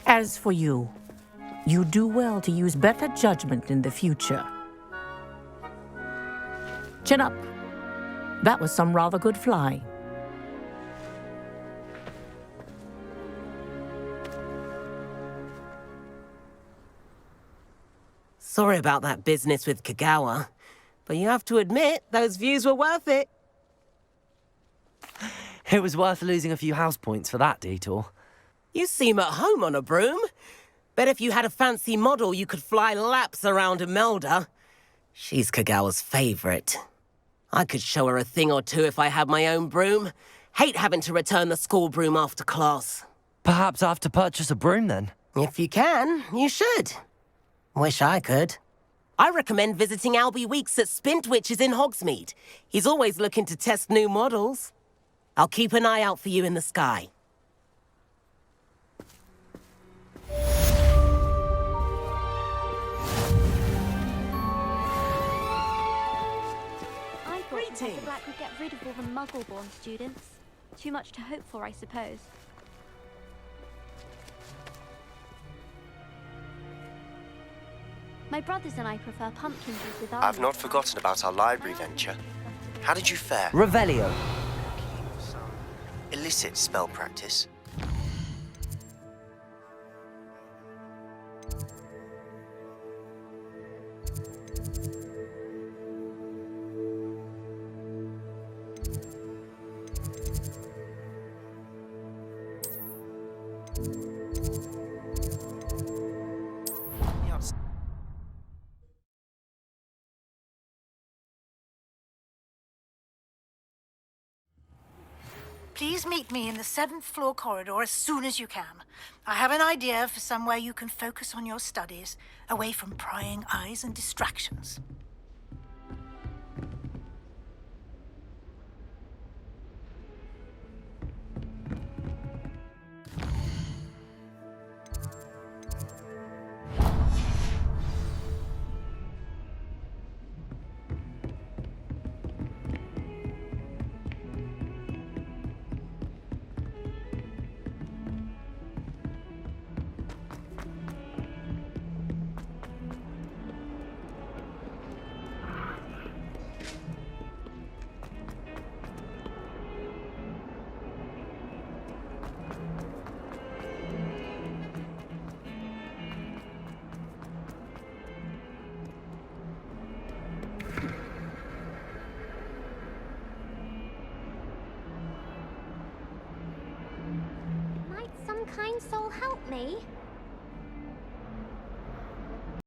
As for you, you do well to use better judgment in the future. Chin up. That was some rather good flying. Sorry about that business with Kagawa, but you have to admit, those views were worth it. It was worth losing a few house points for that detour. You seem at home on a broom. Bet if you had a fancy model, you could fly laps around Imelda. She's Kagawa's favorite. I could show her a thing or two if I had my own broom. Hate having to return the school broom after class. Perhaps I have to purchase a broom then? If you can, you should. Wish I could. I recommend visiting Albie Weeks at Spintwitches in Hogsmeade. He's always looking to test new models. I'll keep an eye out for you in the sky. I thought Professor Black would get rid of all the Muggle-born students. Too much to hope for, I suppose. My brothers and I prefer pumpkin juice with I've not forgotten about our library venture. How did you fare? Revelio. Illicit spell practice. Please meet me in the 7th floor corridor as soon as you can. I have an idea for somewhere you can focus on your studies, away from prying eyes and distractions. Might some kind soul help me?